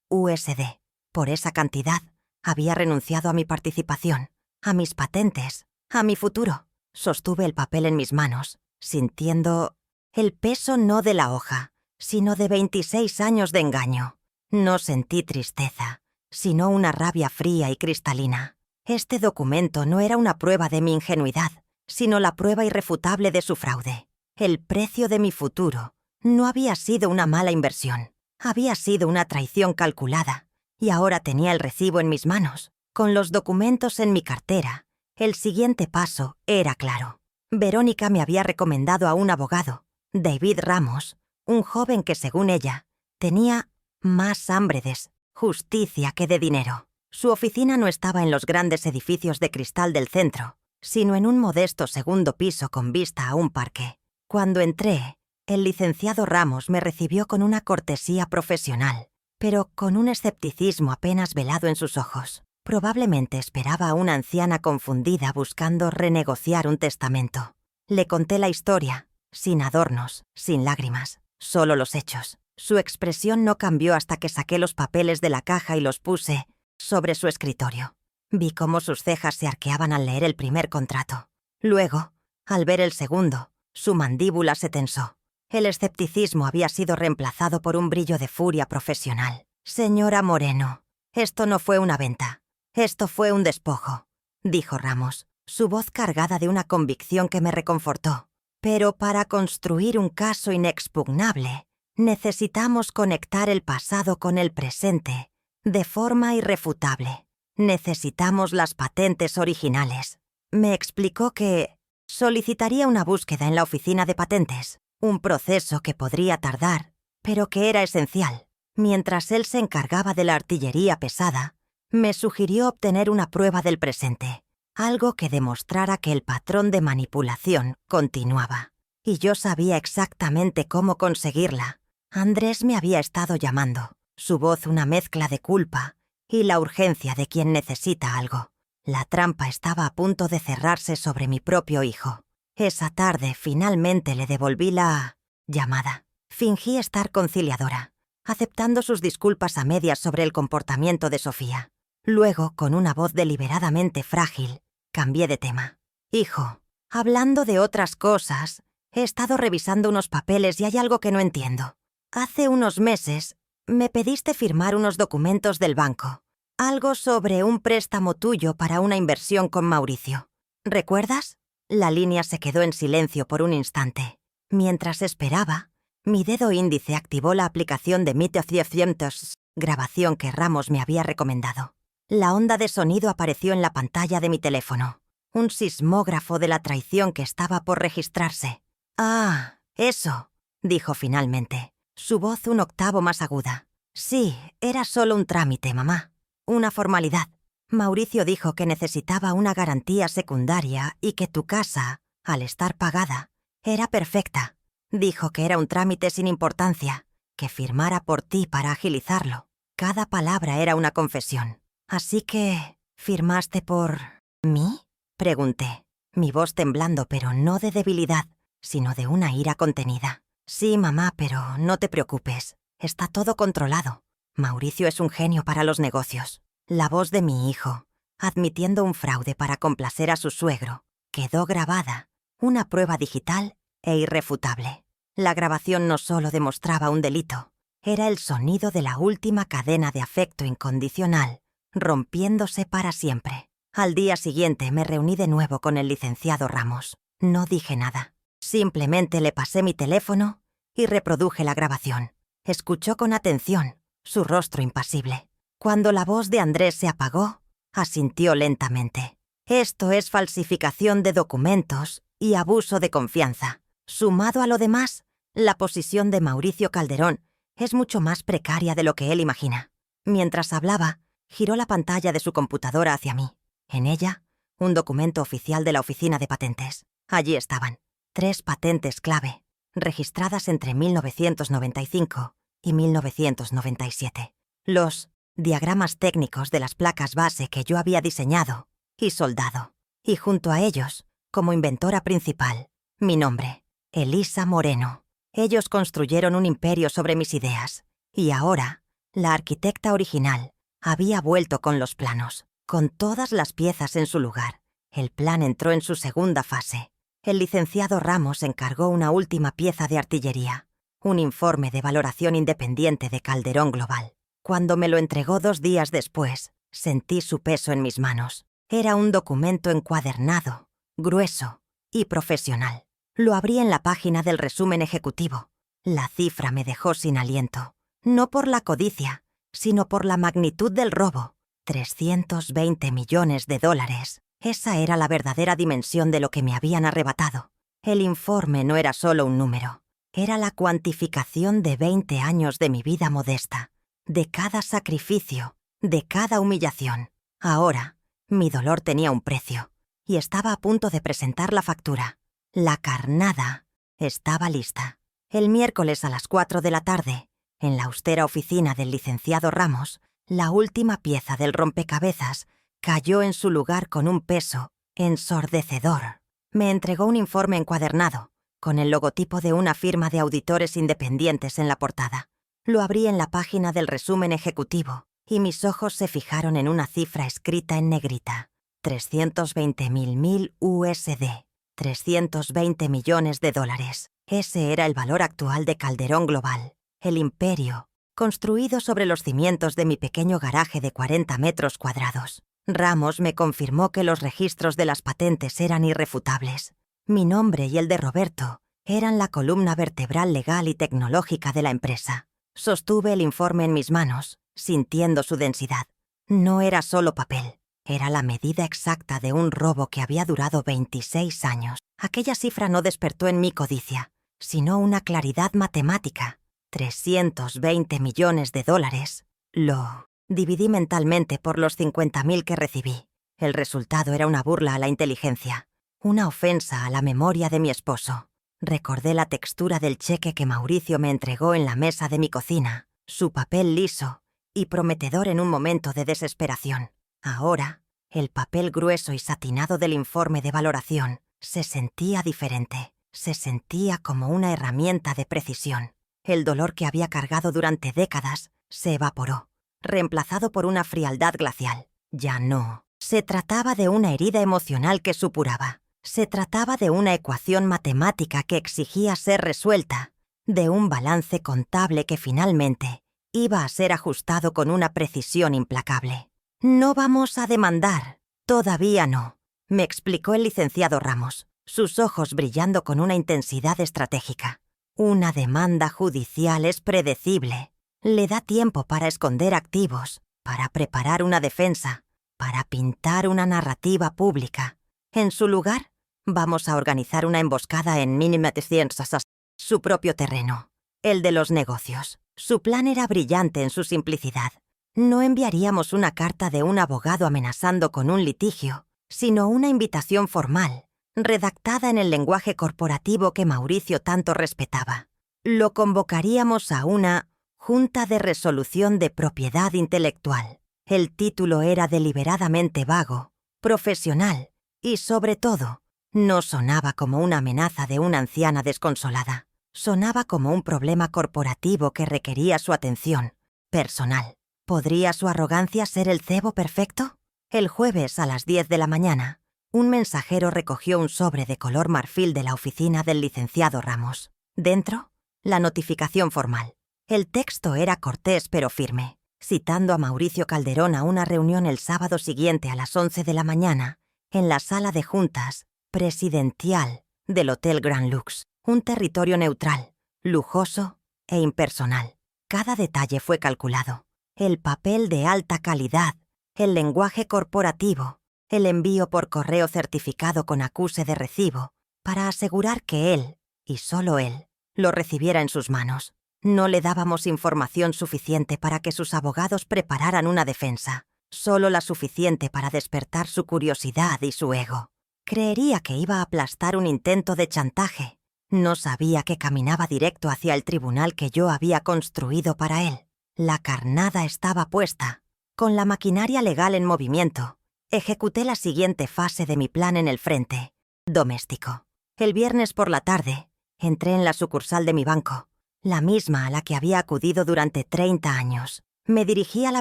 USD. Por esa cantidad, había renunciado a mi participación, a mis patentes, a mi futuro. Sostuve el papel en mis manos, sintiendo el peso no de la hoja, sino de 26 años de engaño. No sentí tristeza, sino una rabia fría y cristalina. Este documento no era una prueba de mi ingenuidad, sino la prueba irrefutable de su fraude. El precio de mi futuro no había sido una mala inversión, había sido una traición calculada, y ahora tenía el recibo en mis manos, con los documentos en mi cartera. El siguiente paso era claro. Verónica me había recomendado a un abogado, David Ramos, un joven que, según ella, tenía más hambre de justicia que de dinero. Su oficina no estaba en los grandes edificios de cristal del centro, sino en un modesto segundo piso con vista a un parque. Cuando entré, el licenciado Ramos me recibió con una cortesía profesional, pero con un escepticismo apenas velado en sus ojos. Probablemente esperaba a una anciana confundida buscando renegociar un testamento. Le conté la historia, sin adornos, sin lágrimas, solo los hechos. Su expresión no cambió hasta que saqué los papeles de la caja y los puse sobre su escritorio. Vi cómo sus cejas se arqueaban al leer el primer contrato. Luego, al ver el segundo, su mandíbula se tensó. El escepticismo había sido reemplazado por un brillo de furia profesional. «Señora Moreno, esto no fue una venta. Esto fue un despojo», dijo Ramos, su voz cargada de una convicción que me reconfortó. «Pero para construir un caso inexpugnable, necesitamos conectar el pasado con el presente de forma irrefutable. Necesitamos las patentes originales». Me explicó que solicitaría una búsqueda en la oficina de patentes, un proceso que podría tardar, pero que era esencial. Mientras él se encargaba de la artillería pesada, me sugirió obtener una prueba del presente, algo que demostrara que el patrón de manipulación continuaba. Y yo sabía exactamente cómo conseguirla. Andrés me había estado llamando, su voz una mezcla de culpa y la urgencia de quien necesita algo. La trampa estaba a punto de cerrarse sobre mi propio hijo. Esa tarde finalmente le devolví la llamada. Fingí estar conciliadora, aceptando sus disculpas a medias sobre el comportamiento de Sofía. Luego, con una voz deliberadamente frágil, cambié de tema. «Hijo, hablando de otras cosas, he estado revisando unos papeles y hay algo que no entiendo. Hace unos meses me pediste firmar unos documentos del banco, algo sobre un préstamo tuyo para una inversión con Mauricio. ¿Recuerdas?» La línea se quedó en silencio por un instante. Mientras esperaba, mi dedo índice activó la aplicación de Meet 300, grabación que Ramos me había recomendado. La onda de sonido apareció en la pantalla de mi teléfono, un sismógrafo de la traición que estaba por registrarse. «Ah, eso», dijo finalmente, su voz un octavo más aguda. «Sí, era solo un trámite, mamá, una formalidad. Mauricio dijo que necesitaba una garantía secundaria y que tu casa, al estar pagada, era perfecta. Dijo que era un trámite sin importancia, que firmara por ti para agilizarlo. Cada palabra era una confesión. Así que, ¿firmaste por mí?», pregunté, mi voz temblando, pero no de debilidad, sino de una ira contenida. «Sí, mamá, pero no te preocupes. Está todo controlado. Mauricio es un genio para los negocios». La voz de mi hijo, admitiendo un fraude para complacer a su suegro, quedó grabada, una prueba digital e irrefutable. La grabación no solo demostraba un delito, era el sonido de la última cadena de afecto incondicional, rompiéndose para siempre. Al día siguiente me reuní de nuevo con el licenciado Ramos. No dije nada. Simplemente le pasé mi teléfono y reproduje la grabación. Escuchó con atención, su rostro impasible. Cuando la voz de Andrés se apagó, asintió lentamente. «Esto es falsificación de documentos y abuso de confianza. Sumado a lo demás, la posición de Mauricio Calderón es mucho más precaria de lo que él imagina». Mientras hablaba, giró la pantalla de su computadora hacia mí. En ella, un documento oficial de la Oficina de Patentes. Allí estaban 3 patentes clave, registradas entre 1995 y 1997. Los diagramas técnicos de las placas base que yo había diseñado y soldado. Y junto a ellos, como inventora principal, mi nombre, Elisa Moreno. Ellos construyeron un imperio sobre mis ideas. Y ahora, la arquitecta original había vuelto con los planos, con todas las piezas en su lugar. El plan entró en su segunda fase. El licenciado Ramos encargó una última pieza de artillería, un informe de valoración independiente de Calderón Global. Cuando me lo entregó 2 días después, sentí su peso en mis manos. Era un documento encuadernado, grueso y profesional. Lo abrí en la página del resumen ejecutivo. La cifra me dejó sin aliento, no por la codicia, sino por la magnitud del robo. 320 millones de dólares. Esa era la verdadera dimensión de lo que me habían arrebatado. El informe no era solo un número, era la cuantificación de 20 años de mi vida modesta, de cada sacrificio, de cada humillación. Ahora, mi dolor tenía un precio, y estaba a punto de presentar la factura. La carnada estaba lista. El miércoles a las 4 de la tarde, en la austera oficina del licenciado Ramos, la última pieza del rompecabezas cayó en su lugar con un peso ensordecedor. Me entregó un informe encuadernado, con el logotipo de una firma de auditores independientes en la portada. Lo abrí en la página del resumen ejecutivo y mis ojos se fijaron en una cifra escrita en negrita. 320.000 USD. 320 millones de dólares. Ese era el valor actual de Calderón Global, el imperio, construido sobre los cimientos de mi pequeño garaje de 40 metros cuadrados. Ramos me confirmó que los registros de las patentes eran irrefutables. Mi nombre y el de Roberto eran la columna vertebral legal y tecnológica de la empresa. Sostuve el informe en mis manos, sintiendo su densidad. No era solo papel. Era la medida exacta de un robo que había durado 26 años. Aquella cifra no despertó en mí codicia, sino una claridad matemática. 320 millones de dólares. Lo dividí mentalmente por los 50.000 que recibí. El resultado era una burla a la inteligencia, una ofensa a la memoria de mi esposo. Recordé la textura del cheque que Mauricio me entregó en la mesa de mi cocina, su papel liso y prometedor en un momento de desesperación. Ahora, el papel grueso y satinado del informe de valoración se sentía diferente, se sentía como una herramienta de precisión. El dolor que había cargado durante décadas se evaporó, reemplazado por una frialdad glacial. Ya no. Se trataba de una herida emocional que supuraba. Se trataba de una ecuación matemática que exigía ser resuelta, de un balance contable que finalmente iba a ser ajustado con una precisión implacable. «No vamos a demandar. Todavía no», me explicó el licenciado Ramos, sus ojos brillando con una intensidad estratégica. «Una demanda judicial es predecible. Le da tiempo para esconder activos, para preparar una defensa, para pintar una narrativa pública. En su lugar, vamos a organizar una emboscada en Minimatienses, su propio terreno, el de los negocios». Su plan era brillante en su simplicidad. No enviaríamos una carta de un abogado amenazando con un litigio, sino una invitación formal, redactada en el lenguaje corporativo que Mauricio tanto respetaba. Lo convocaríamos a una Junta de Resolución de Propiedad Intelectual. El título era deliberadamente vago, profesional y, sobre todo, no sonaba como una amenaza de una anciana desconsolada. Sonaba como un problema corporativo que requería su atención personal. ¿Podría su arrogancia ser el cebo perfecto? El jueves a las 10 de la mañana, un mensajero recogió un sobre de color marfil de la oficina del licenciado Ramos. Dentro, la notificación formal. El texto era cortés pero firme, citando a Mauricio Calderón a una reunión el sábado siguiente a las 11 de la mañana en la sala de juntas presidencial del Hotel Grand Lux, un territorio neutral, lujoso e impersonal. Cada detalle fue calculado. El papel de alta calidad, el lenguaje corporativo, el envío por correo certificado con acuse de recibo, para asegurar que él, y solo él, lo recibiera en sus manos. No le dábamos información suficiente para que sus abogados prepararan una defensa, solo la suficiente para despertar su curiosidad y su ego. Creería que iba a aplastar un intento de chantaje. No sabía que caminaba directo hacia el tribunal que yo había construido para él. La carnada estaba puesta. Con la maquinaria legal en movimiento, ejecuté la siguiente fase de mi plan en el frente doméstico. El viernes por la tarde, entré en la sucursal de mi banco, la misma a la que había acudido durante 30 años. Me dirigí a la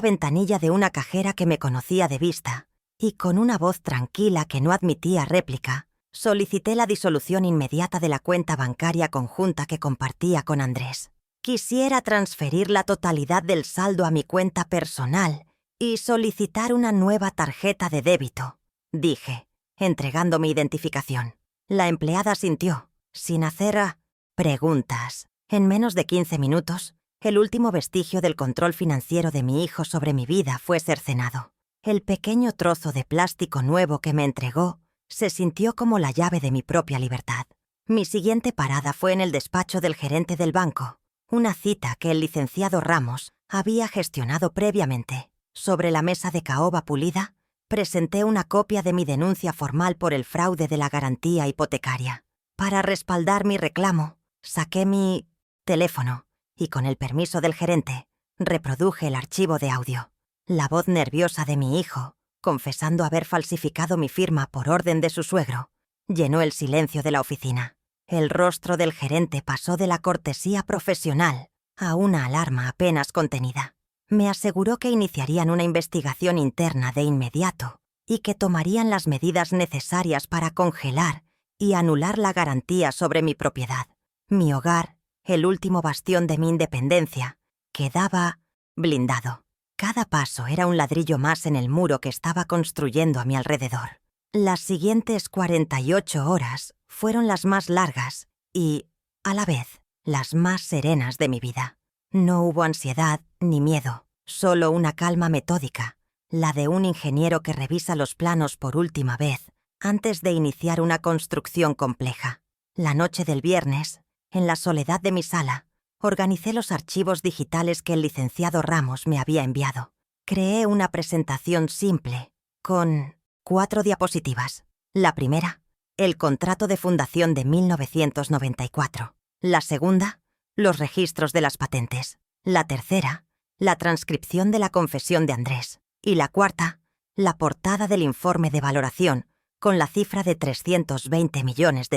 ventanilla de una cajera que me conocía de vista, y con una voz tranquila que no admitía réplica, Solicité la disolución inmediata de la cuenta bancaria conjunta que compartía con Andrés. Quisiera transferir la totalidad del saldo a mi cuenta personal y solicitar una nueva tarjeta de débito, dije, entregando mi identificación. La empleada asintió, sin hacer preguntas. En menos de 15 minutos, el último vestigio del control financiero de mi hijo sobre mi vida fue cercenado. El pequeño trozo de plástico nuevo que me entregó se sintió como la llave de mi propia libertad. Mi siguiente parada fue en el despacho del gerente del banco, una cita que el licenciado Ramos había gestionado previamente. Sobre la mesa de caoba pulida, presenté una copia de mi denuncia formal por el fraude de la garantía hipotecaria. Para respaldar mi reclamo, saqué mi teléfono y, con el permiso del gerente, reproduje el archivo de audio. La voz nerviosa de mi hijo, confesando haber falsificado mi firma por orden de su suegro, llenó el silencio de la oficina. El rostro del gerente pasó de la cortesía profesional a una alarma apenas contenida. Me aseguró que iniciarían una investigación interna de inmediato y que tomarían las medidas necesarias para congelar y anular la garantía sobre mi propiedad. Mi hogar, el último bastión de mi independencia, quedaba blindado. Cada paso era un ladrillo más en el muro que estaba construyendo a mi alrededor. Las siguientes 48 horas fueron las más largas y, a la vez, las más serenas de mi vida. No hubo ansiedad ni miedo, solo una calma metódica, la de un ingeniero que revisa los planos por última vez antes de iniciar una construcción compleja. La noche del viernes, en la soledad de mi sala, organicé los archivos digitales que el licenciado Ramos me había enviado. Creé una presentación simple, con 4 diapositivas. La primera, el contrato de fundación de 1994. La segunda, los registros de las patentes. La tercera, la transcripción de la confesión de Andrés. Y la cuarta, la portada del informe de valoración, con la cifra de $320 millones.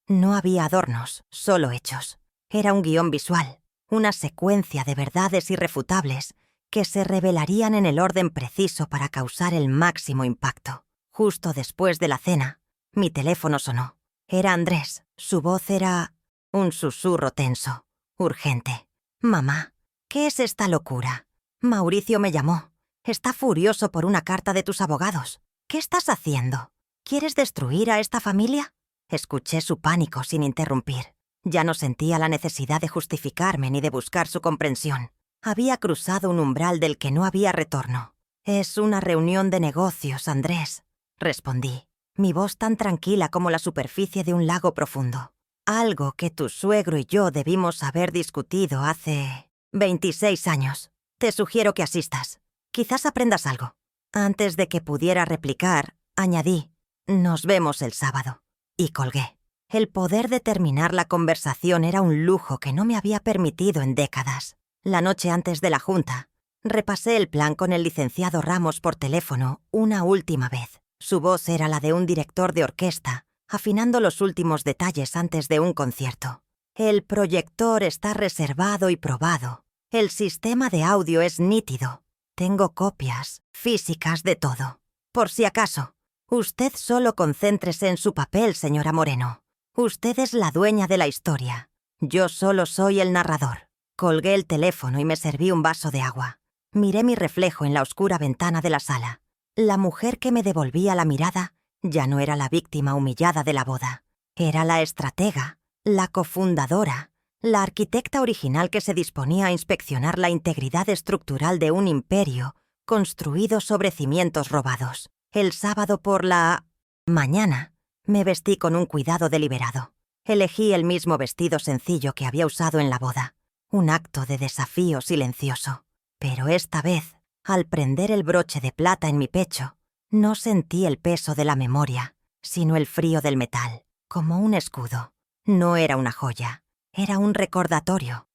No había adornos, solo hechos. Era un guión visual, una secuencia de verdades irrefutables que se revelarían en el orden preciso para causar el máximo impacto. Justo después de la cena, mi teléfono sonó. Era Andrés. Su voz era un susurro tenso, urgente. «Mamá, ¿qué es esta locura? Mauricio me llamó. Está furioso por una carta de tus abogados. ¿Qué estás haciendo? ¿Quieres destruir a esta familia?» Escuché su pánico sin interrumpir. Ya no sentía la necesidad de justificarme ni de buscar su comprensión. Había cruzado un umbral del que no había retorno. «Es una reunión de negocios, Andrés», respondí, mi voz tan tranquila como la superficie de un lago profundo. «Algo que tu suegro y yo debimos haber discutido hace 26 años. Te sugiero que asistas. Quizás aprendas algo». Antes de que pudiera replicar, añadí, «Nos vemos el sábado». Y colgué. El poder de terminar la conversación era un lujo que no me había permitido en décadas. La noche antes de la junta, repasé el plan con el licenciado Ramos por teléfono una última vez. Su voz era la de un director de orquesta, afinando los últimos detalles antes de un concierto. «El proyector está reservado y probado. El sistema de audio es nítido. Tengo copias físicas de todo. Por si acaso, usted solo concéntrese en su papel, señora Moreno. Usted es la dueña de la historia. Yo solo soy el narrador». Colgué el teléfono y me serví un vaso de agua. Miré mi reflejo en la oscura ventana de la sala. La mujer que me devolvía la mirada ya no era la víctima humillada de la boda. Era la estratega, la cofundadora, la arquitecta original que se disponía a inspeccionar la integridad estructural de un imperio construido sobre cimientos robados. El sábado por la mañana me vestí con un cuidado deliberado. Elegí el mismo vestido sencillo que había usado en la boda. Un acto de desafío silencioso. Pero esta vez, al prender el broche de plata en mi pecho, no sentí el peso de la memoria, sino el frío del metal, como un escudo. No era una joya, era un recordatorio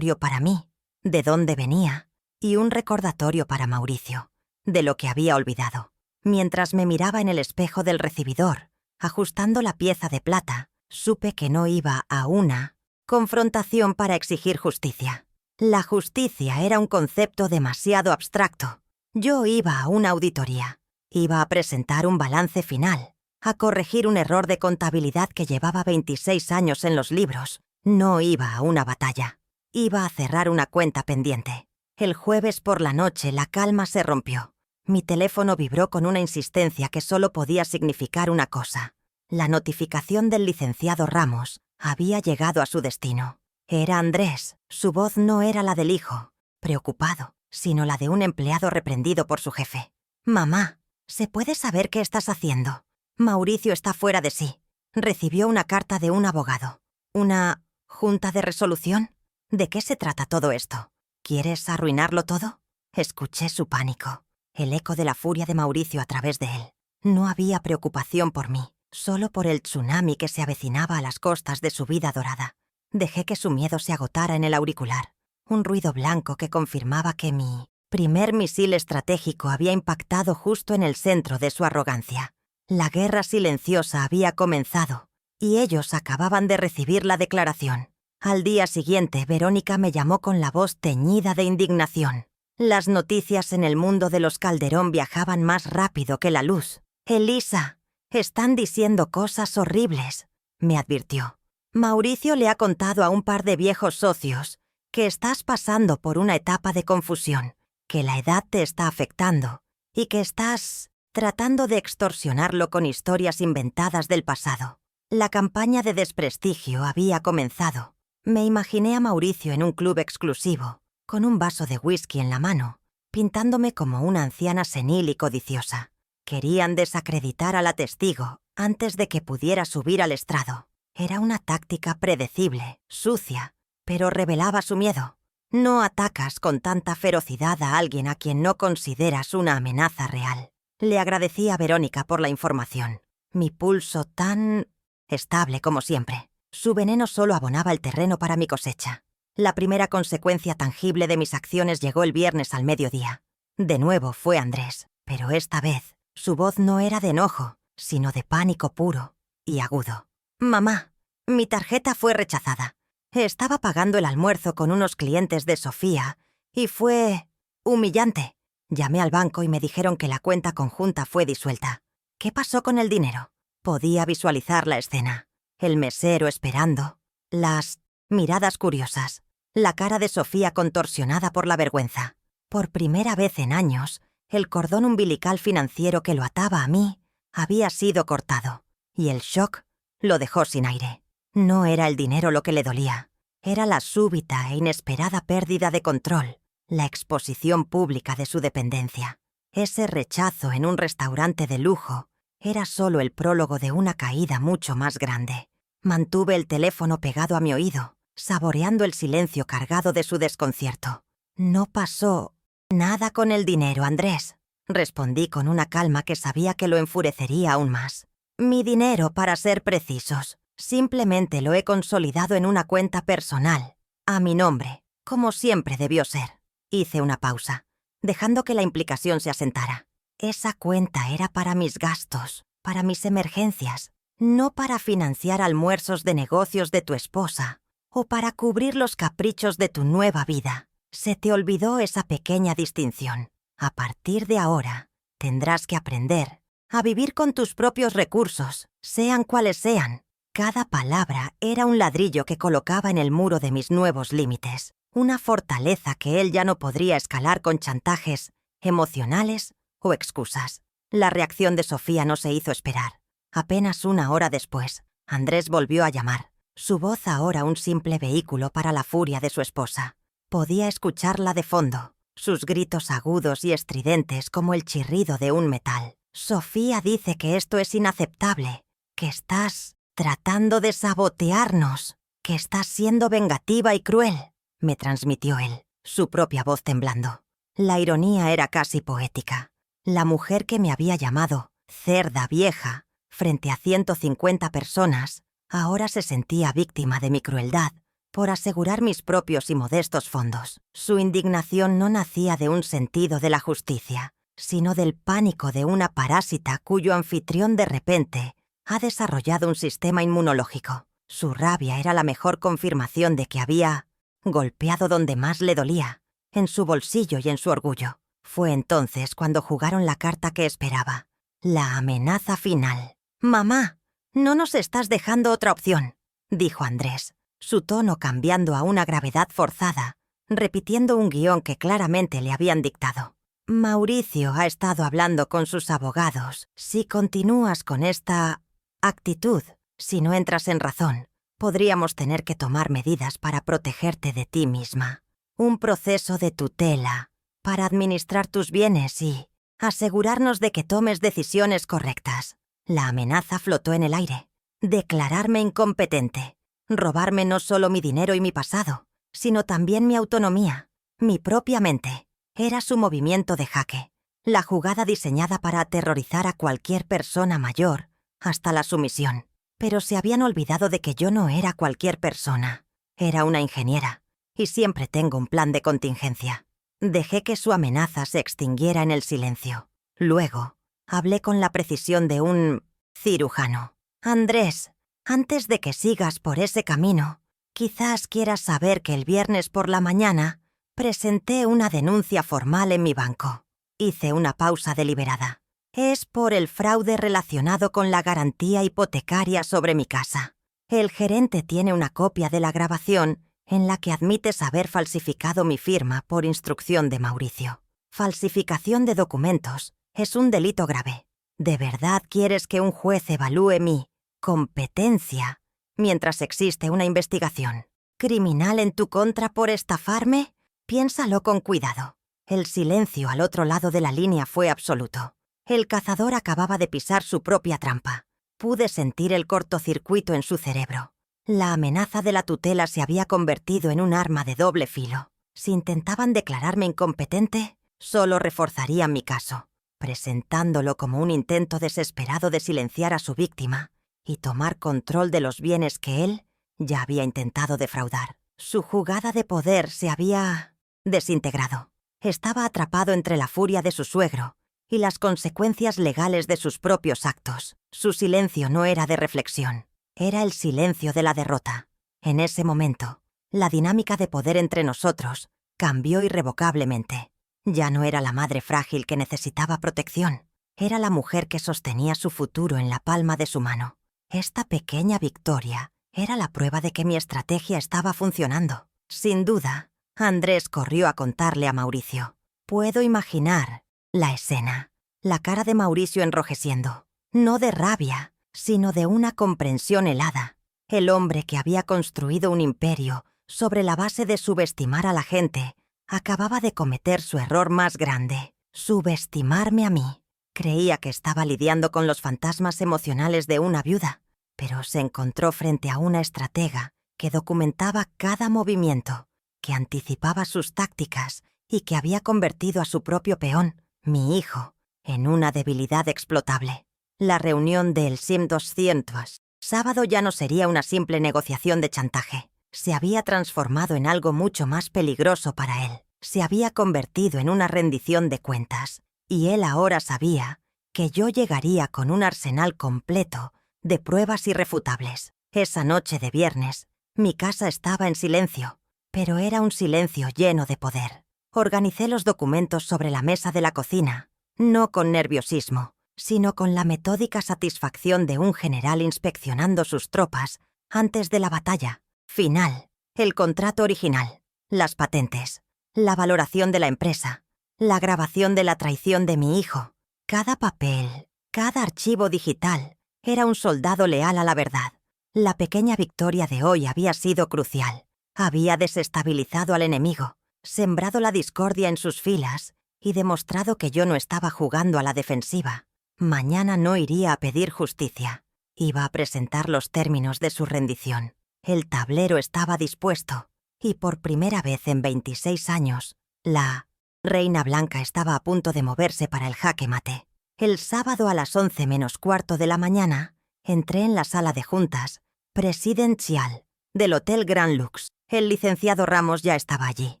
para mí, de dónde venía, y un recordatorio para Mauricio, de lo que había olvidado. Mientras me miraba en el espejo del recibidor, ajustando la pieza de plata, supe que no iba a una confrontación para exigir justicia. La justicia era un concepto demasiado abstracto. Yo iba a una auditoría. Iba a presentar un balance final, a corregir un error de contabilidad que llevaba 26 años en los libros. No iba a una batalla. Iba a cerrar una cuenta pendiente. El jueves por la noche la calma se rompió. Mi teléfono vibró con una insistencia que solo podía significar una cosa. La notificación del licenciado Ramos había llegado a su destino. Era Andrés. Su voz no era la del hijo, preocupado, sino la de un empleado reprendido por su jefe. «Mamá, ¿se puede saber qué estás haciendo? Mauricio está fuera de sí. Recibió una carta de un abogado. ¿Una junta de resolución? ¿De qué se trata todo esto? ¿Quieres arruinarlo todo?» Escuché su pánico, el eco de la furia de Mauricio a través de él. No había preocupación por mí, solo por el tsunami que se avecinaba a las costas de su vida dorada. Dejé que su miedo se agotara en el auricular, un ruido blanco que confirmaba que mi primer misil estratégico había impactado justo en el centro de su arrogancia. La guerra silenciosa había comenzado, y ellos acababan de recibir la declaración. Al día siguiente, Verónica me llamó con la voz teñida de indignación. Las noticias en el mundo de los Calderón viajaban más rápido que la luz. «Elisa, están diciendo cosas horribles», me advirtió. «Mauricio le ha contado a un par de viejos socios que estás pasando por una etapa de confusión, que la edad te está afectando y que estás tratando de extorsionarlo con historias inventadas del pasado». La campaña de desprestigio había comenzado. Me imaginé a Mauricio en un club exclusivo, con un vaso de whisky en la mano, pintándome como una anciana senil y codiciosa. Querían desacreditar a la testigo antes de que pudiera subir al estrado. Era una táctica predecible, sucia, pero revelaba su miedo. No atacas con tanta ferocidad a alguien a quien no consideras una amenaza real. Le agradecí a Verónica por la información. Mi pulso tan estable como siempre. Su veneno solo abonaba el terreno para mi cosecha. La primera consecuencia tangible de mis acciones llegó el viernes al mediodía. De nuevo fue Andrés, pero esta vez su voz no era de enojo, sino de pánico puro y agudo. «Mamá, mi tarjeta fue rechazada. Estaba pagando el almuerzo con unos clientes de Sofía y fue humillante. Llamé al banco y me dijeron que la cuenta conjunta fue disuelta. ¿Qué pasó con el dinero?» Podía visualizar la escena. El mesero esperando, las miradas curiosas, la cara de Sofía contorsionada por la vergüenza. Por primera vez en años, el cordón umbilical financiero que lo ataba a mí había sido cortado, y el shock lo dejó sin aire. No era el dinero lo que le dolía, era la súbita e inesperada pérdida de control, la exposición pública de su dependencia. Ese rechazo en un restaurante de lujo era solo el prólogo de una caída mucho más grande. Mantuve el teléfono pegado a mi oído, saboreando el silencio cargado de su desconcierto. «No pasó nada con el dinero, Andrés», respondí con una calma que sabía que lo enfurecería aún más. «Mi dinero, para ser precisos, simplemente lo he consolidado en una cuenta personal, a mi nombre, como siempre debió ser». Hice una pausa, dejando que la implicación se asentara. Esa cuenta era para mis gastos, para mis emergencias, no para financiar almuerzos de negocios de tu esposa o para cubrir los caprichos de tu nueva vida. Se te olvidó esa pequeña distinción. A partir de ahora, tendrás que aprender a vivir con tus propios recursos, sean cuales sean. Cada palabra era un ladrillo que colocaba en el muro de mis nuevos límites, una fortaleza que él ya no podría escalar con chantajes emocionales o excusas. La reacción de Sofía no se hizo esperar. Apenas una hora después, Andrés volvió a llamar, su voz ahora un simple vehículo para la furia de su esposa. Podía escucharla de fondo, sus gritos agudos y estridentes como el chirrido de un metal. «Sofía dice que esto es inaceptable, que estás tratando de sabotearnos, que estás siendo vengativa y cruel», me transmitió él, su propia voz temblando. La ironía era casi poética. La mujer que me había llamado cerda vieja frente a 150 personas, ahora se sentía víctima de mi crueldad por asegurar mis propios y modestos fondos. Su indignación no nacía de un sentido de la justicia, sino del pánico de una parásita cuyo anfitrión de repente ha desarrollado un sistema inmunológico. Su rabia era la mejor confirmación de que había golpeado donde más le dolía, en su bolsillo y en su orgullo. Fue entonces cuando jugaron la carta que esperaba, la amenaza final. «Mamá, no nos estás dejando otra opción», dijo Andrés, su tono cambiando a una gravedad forzada, repitiendo un guión que claramente le habían dictado. «Mauricio ha estado hablando con sus abogados. Si continúas con esta actitud, si no entras en razón, podríamos tener que tomar medidas para protegerte de ti misma. Un proceso de tutela para administrar tus bienes y asegurarnos de que tomes decisiones correctas». La amenaza flotó en el aire. Declararme incompetente. Robarme no solo mi dinero y mi pasado, sino también mi autonomía, mi propia mente. Era su movimiento de jaque, la jugada diseñada para aterrorizar a cualquier persona mayor, hasta la sumisión. Pero se habían olvidado de que yo no era cualquier persona. Era una ingeniera, y siempre tengo un plan de contingencia. Dejé que su amenaza se extinguiera en el silencio. Luego, hablé con la precisión de un cirujano. «Andrés, antes de que sigas por ese camino, quizás quieras saber que el viernes por la mañana presenté una denuncia formal en mi banco». Hice una pausa deliberada. «Es por el fraude relacionado con la garantía hipotecaria sobre mi casa. El gerente tiene una copia de la grabación en la que admites haber falsificado mi firma por instrucción de Mauricio. Falsificación de documentos es un delito grave. ¿De verdad quieres que un juez evalúe mi competencia mientras existe una investigación criminal en tu contra por estafarme? Piénsalo con cuidado». El silencio al otro lado de la línea fue absoluto. El cazador acababa de pisar su propia trampa. Pude sentir el cortocircuito en su cerebro. La amenaza de la tutela se había convertido en un arma de doble filo. Si intentaban declararme incompetente, solo reforzarían mi caso, presentándolo como un intento desesperado de silenciar a su víctima y tomar control de los bienes que él ya había intentado defraudar. Su jugada de poder se había desintegrado. Estaba atrapado entre la furia de su suegro y las consecuencias legales de sus propios actos. Su silencio no era de reflexión, era el silencio de la derrota. En ese momento, la dinámica de poder entre nosotros cambió irrevocablemente. Ya no era la madre frágil que necesitaba protección, era la mujer que sostenía su futuro en la palma de su mano. Esta pequeña victoria era la prueba de que mi estrategia estaba funcionando. Sin duda, Andrés corrió a contarle a Mauricio. Puedo imaginar la escena. La cara de Mauricio enrojeciendo, no de rabia, sino de una comprensión helada. El hombre que había construido un imperio sobre la base de subestimar a la gente acababa de cometer su error más grande: subestimarme a mí. Creía que estaba lidiando con los fantasmas emocionales de una viuda, pero se encontró frente a una estratega que documentaba cada movimiento, que anticipaba sus tácticas y que había convertido a su propio peón, mi hijo, en una debilidad explotable. La reunión del SIM 200 sábado ya no sería una simple negociación de chantaje. Se había transformado en algo mucho más peligroso para él. Se había convertido en una rendición de cuentas. Y él ahora sabía que yo llegaría con un arsenal completo de pruebas irrefutables. Esa noche de viernes, mi casa estaba en silencio, pero era un silencio lleno de poder. Organicé los documentos sobre la mesa de la cocina, no con nerviosismo, sino con la metódica satisfacción de un general inspeccionando sus tropas antes de la batalla final. El contrato original, las patentes, la valoración de la empresa, la grabación de la traición de mi hijo. Cada papel, cada archivo digital era un soldado leal a la verdad. La pequeña victoria de hoy había sido crucial. Había desestabilizado al enemigo, sembrado la discordia en sus filas y demostrado que yo no estaba jugando a la defensiva. Mañana no iría a pedir justicia. Iba a presentar los términos de su rendición. El tablero estaba dispuesto, y por primera vez en 26 años, la Reina Blanca estaba a punto de moverse para el jaque mate. El sábado a las 11 menos cuarto de la mañana, entré en la sala de juntas presidencial del Hotel Grand Lux. El licenciado Ramos ya estaba allí,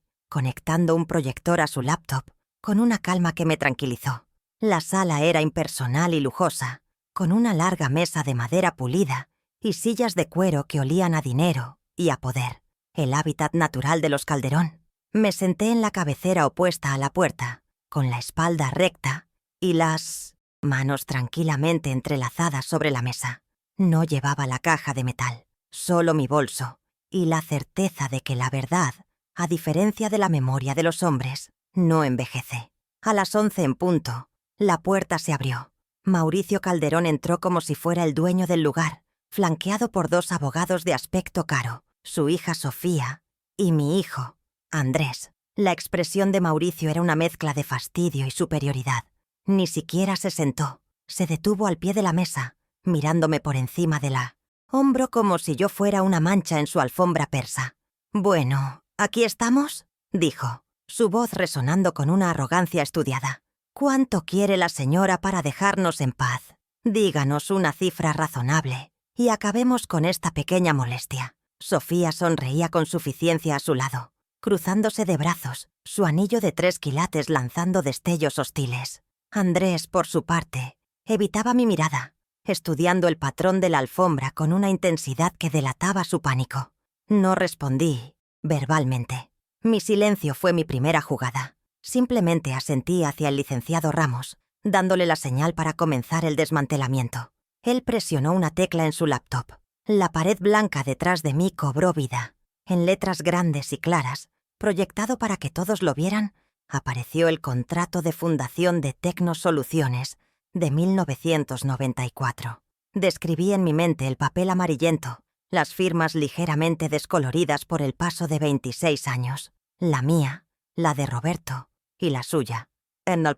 conectando un proyector a su laptop, con una calma que me tranquilizó. La sala era impersonal y lujosa, con una larga mesa de madera pulida y sillas de cuero que olían a dinero y a poder, el hábitat natural de los Calderón. Me senté en la cabecera opuesta a la puerta, con la espalda recta y las manos tranquilamente entrelazadas sobre la mesa. No llevaba la caja de metal, solo mi bolso, y la certeza de que la verdad, a diferencia de la memoria de los hombres, no envejece. A las 11 en punto, la puerta se abrió. Mauricio Calderón entró como si fuera el dueño del lugar, flanqueado por 2 abogados de aspecto caro, su hija Sofía y mi hijo, Andrés. La expresión de Mauricio era una mezcla de fastidio y superioridad. Ni siquiera se sentó. Se detuvo al pie de la mesa, mirándome por encima de la hombro como si yo fuera una mancha en su alfombra persa. «Bueno, ¿aquí estamos?», dijo, su voz resonando con una arrogancia estudiada. «¿Cuánto quiere la señora para dejarnos en paz? Díganos una cifra razonable y acabemos con esta pequeña molestia». Sofía sonreía con suficiencia a su lado, cruzándose de brazos, su anillo de 3 quilates lanzando destellos hostiles. Andrés, por su parte, evitaba mi mirada, estudiando el patrón de la alfombra con una intensidad que delataba su pánico. No respondí, verbalmente. Mi silencio fue mi primera jugada. Simplemente asentí hacia el licenciado Ramos, dándole la señal para comenzar el desmantelamiento. Él presionó una tecla en su laptop. La pared blanca detrás de mí cobró vida. En letras grandes y claras, proyectado para que todos lo vieran, apareció el contrato de fundación de Tecnosoluciones de 1994. Describí en mi mente el papel amarillento, las firmas ligeramente descoloridas por el paso de 26 años. La mía, la de Roberto y la suya. En el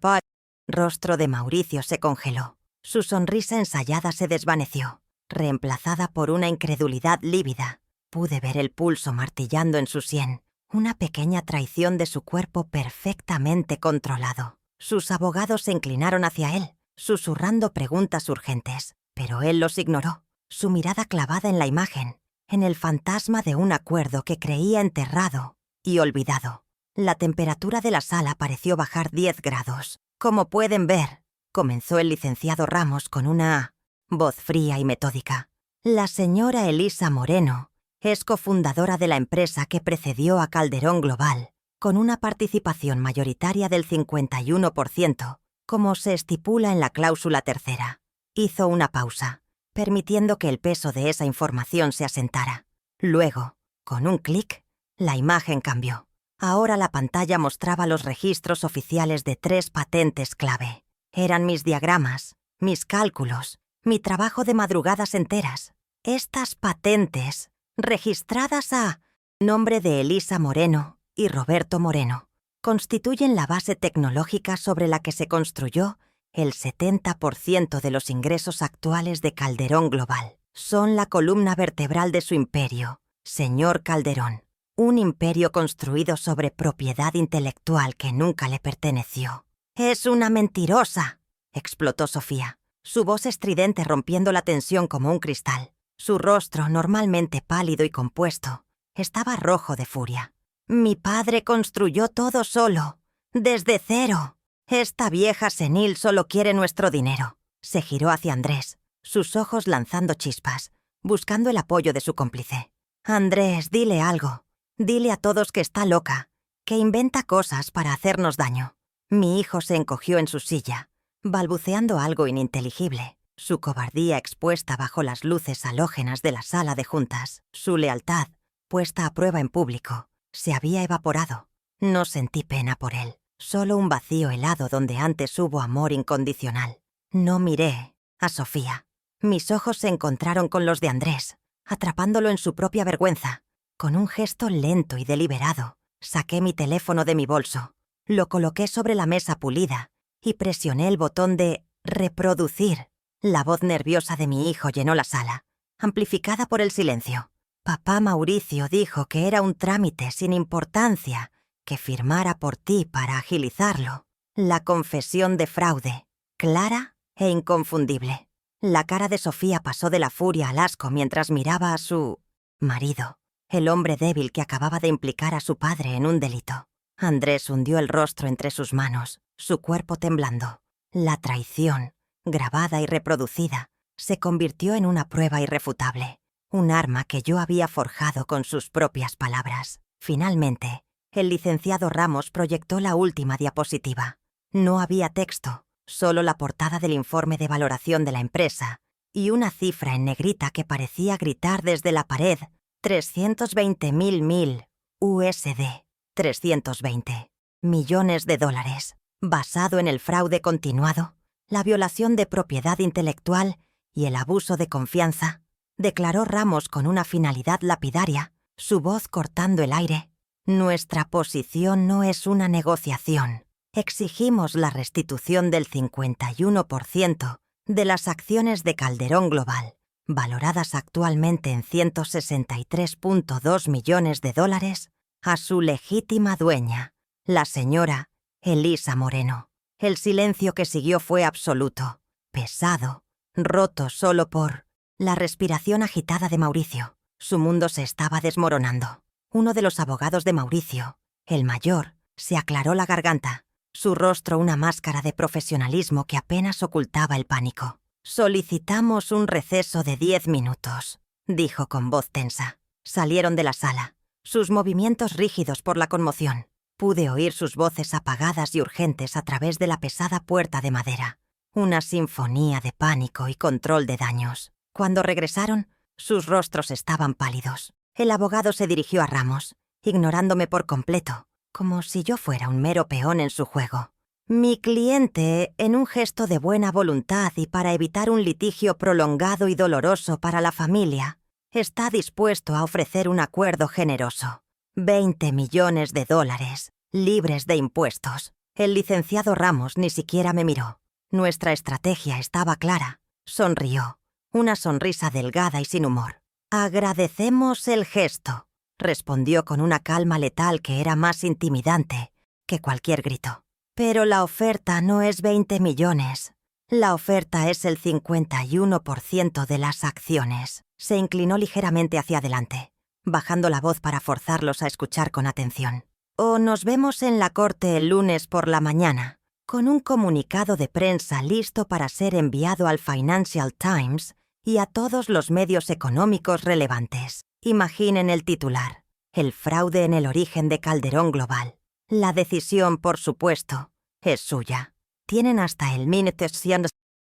rostro de Mauricio se congeló. Su sonrisa ensayada se desvaneció, reemplazada por una incredulidad lívida. Pude ver el pulso martillando en su sien, una pequeña traición de su cuerpo perfectamente controlado. Sus abogados se inclinaron hacia él, susurrando preguntas urgentes, pero él los ignoró, su mirada clavada en la imagen, en el fantasma de un acuerdo que creía enterrado y olvidado. La temperatura de la sala pareció bajar 10 grados. «Como pueden ver», comenzó el licenciado Ramos con una voz fría y metódica, «la señora Elisa Moreno es cofundadora de la empresa que precedió a Calderón Global, con una participación mayoritaria del 51%, como se estipula en la cláusula tercera». Hizo una pausa, permitiendo que el peso de esa información se asentara. Luego, con un clic, la imagen cambió. Ahora la pantalla mostraba los registros oficiales de 3 patentes clave. Eran mis diagramas, mis cálculos, mi trabajo de madrugadas enteras. Estas patentes, registradas a nombre de Elisa Moreno y Roberto Moreno, constituyen la base tecnológica sobre la que se construyó el 70% de los ingresos actuales de Calderón Global. Son la columna vertebral de su imperio, señor Calderón. Un imperio construido sobre propiedad intelectual que nunca le perteneció. «Es una mentirosa», explotó Sofía, su voz estridente rompiendo la tensión como un cristal. Su rostro, normalmente pálido y compuesto, estaba rojo de furia. «Mi padre construyó todo solo, desde cero. Esta vieja senil solo quiere nuestro dinero». Se giró hacia Andrés, sus ojos lanzando chispas, buscando el apoyo de su cómplice. «Andrés, dile algo. Dile a todos que está loca, que inventa cosas para hacernos daño». Mi hijo se encogió en su silla, balbuceando algo ininteligible. Su cobardía expuesta bajo las luces halógenas de la sala de juntas, su lealtad, puesta a prueba en público, se había evaporado. No sentí pena por él, solo un vacío helado donde antes hubo amor incondicional. No miré a Sofía. Mis ojos se encontraron con los de Andrés, atrapándolo en su propia vergüenza. Con un gesto lento y deliberado, saqué mi teléfono de mi bolso, lo coloqué sobre la mesa pulida y presioné el botón de reproducir. La voz nerviosa de mi hijo llenó la sala, amplificada por el silencio. «Papá Mauricio dijo que era un trámite sin importancia, que firmara por ti para agilizarlo. La confesión de fraude, clara e inconfundible». La cara de Sofía pasó de la furia al asco mientras miraba a su marido, el hombre débil que acababa de implicar a su padre en un delito. Andrés hundió el rostro entre sus manos, su cuerpo temblando. La traición, grabada y reproducida, se convirtió en una prueba irrefutable, un arma que yo había forjado con sus propias palabras. Finalmente, el licenciado Ramos proyectó la última diapositiva. No había texto, solo la portada del informe de valoración de la empresa y una cifra en negrita que parecía gritar desde la pared: 320.000 USD. 320 millones de dólares, basado en el fraude continuado, la violación de propiedad intelectual y el abuso de confianza, declaró Ramos con una finalidad lapidaria, su voz cortando el aire. Nuestra posición no es una negociación. Exigimos la restitución del 51% de las acciones de Calderón Global, valoradas actualmente en 163.2 millones de dólares, a su legítima dueña, la señora Elisa Moreno. El silencio que siguió fue absoluto, pesado, roto solo por la respiración agitada de Mauricio. Su mundo se estaba desmoronando. Uno de los abogados de Mauricio, el mayor, se aclaró la garganta, su rostro una máscara de profesionalismo que apenas ocultaba el pánico. «Solicitamos un receso de 10 minutos», dijo con voz tensa. Salieron de la sala, sus movimientos rígidos por la conmoción. Pude oír sus voces apagadas y urgentes a través de la pesada puerta de madera. Una sinfonía de pánico y control de daños. Cuando regresaron, sus rostros estaban pálidos. El abogado se dirigió a Ramos, ignorándome por completo, como si yo fuera un mero peón en su juego. Mi cliente, en un gesto de buena voluntad y para evitar un litigio prolongado y doloroso para la familia, está dispuesto a ofrecer un acuerdo generoso. 20 millones de dólares, libres de impuestos. El licenciado Ramos ni siquiera me miró. Nuestra estrategia estaba clara. Sonrió, una sonrisa delgada y sin humor. «Agradecemos el gesto», respondió con una calma letal que era más intimidante que cualquier grito. «Pero la oferta no es 20 millones. La oferta es el 51% de las acciones». Se inclinó ligeramente hacia adelante, bajando la voz para forzarlos a escuchar con atención. «O nos vemos en la corte el lunes por la mañana, con un comunicado de prensa listo para ser enviado al Financial Times y a todos los medios económicos relevantes. Imaginen el titular: el fraude en el origen de Calderón Global. La decisión, por supuesto, es suya. Tienen hasta el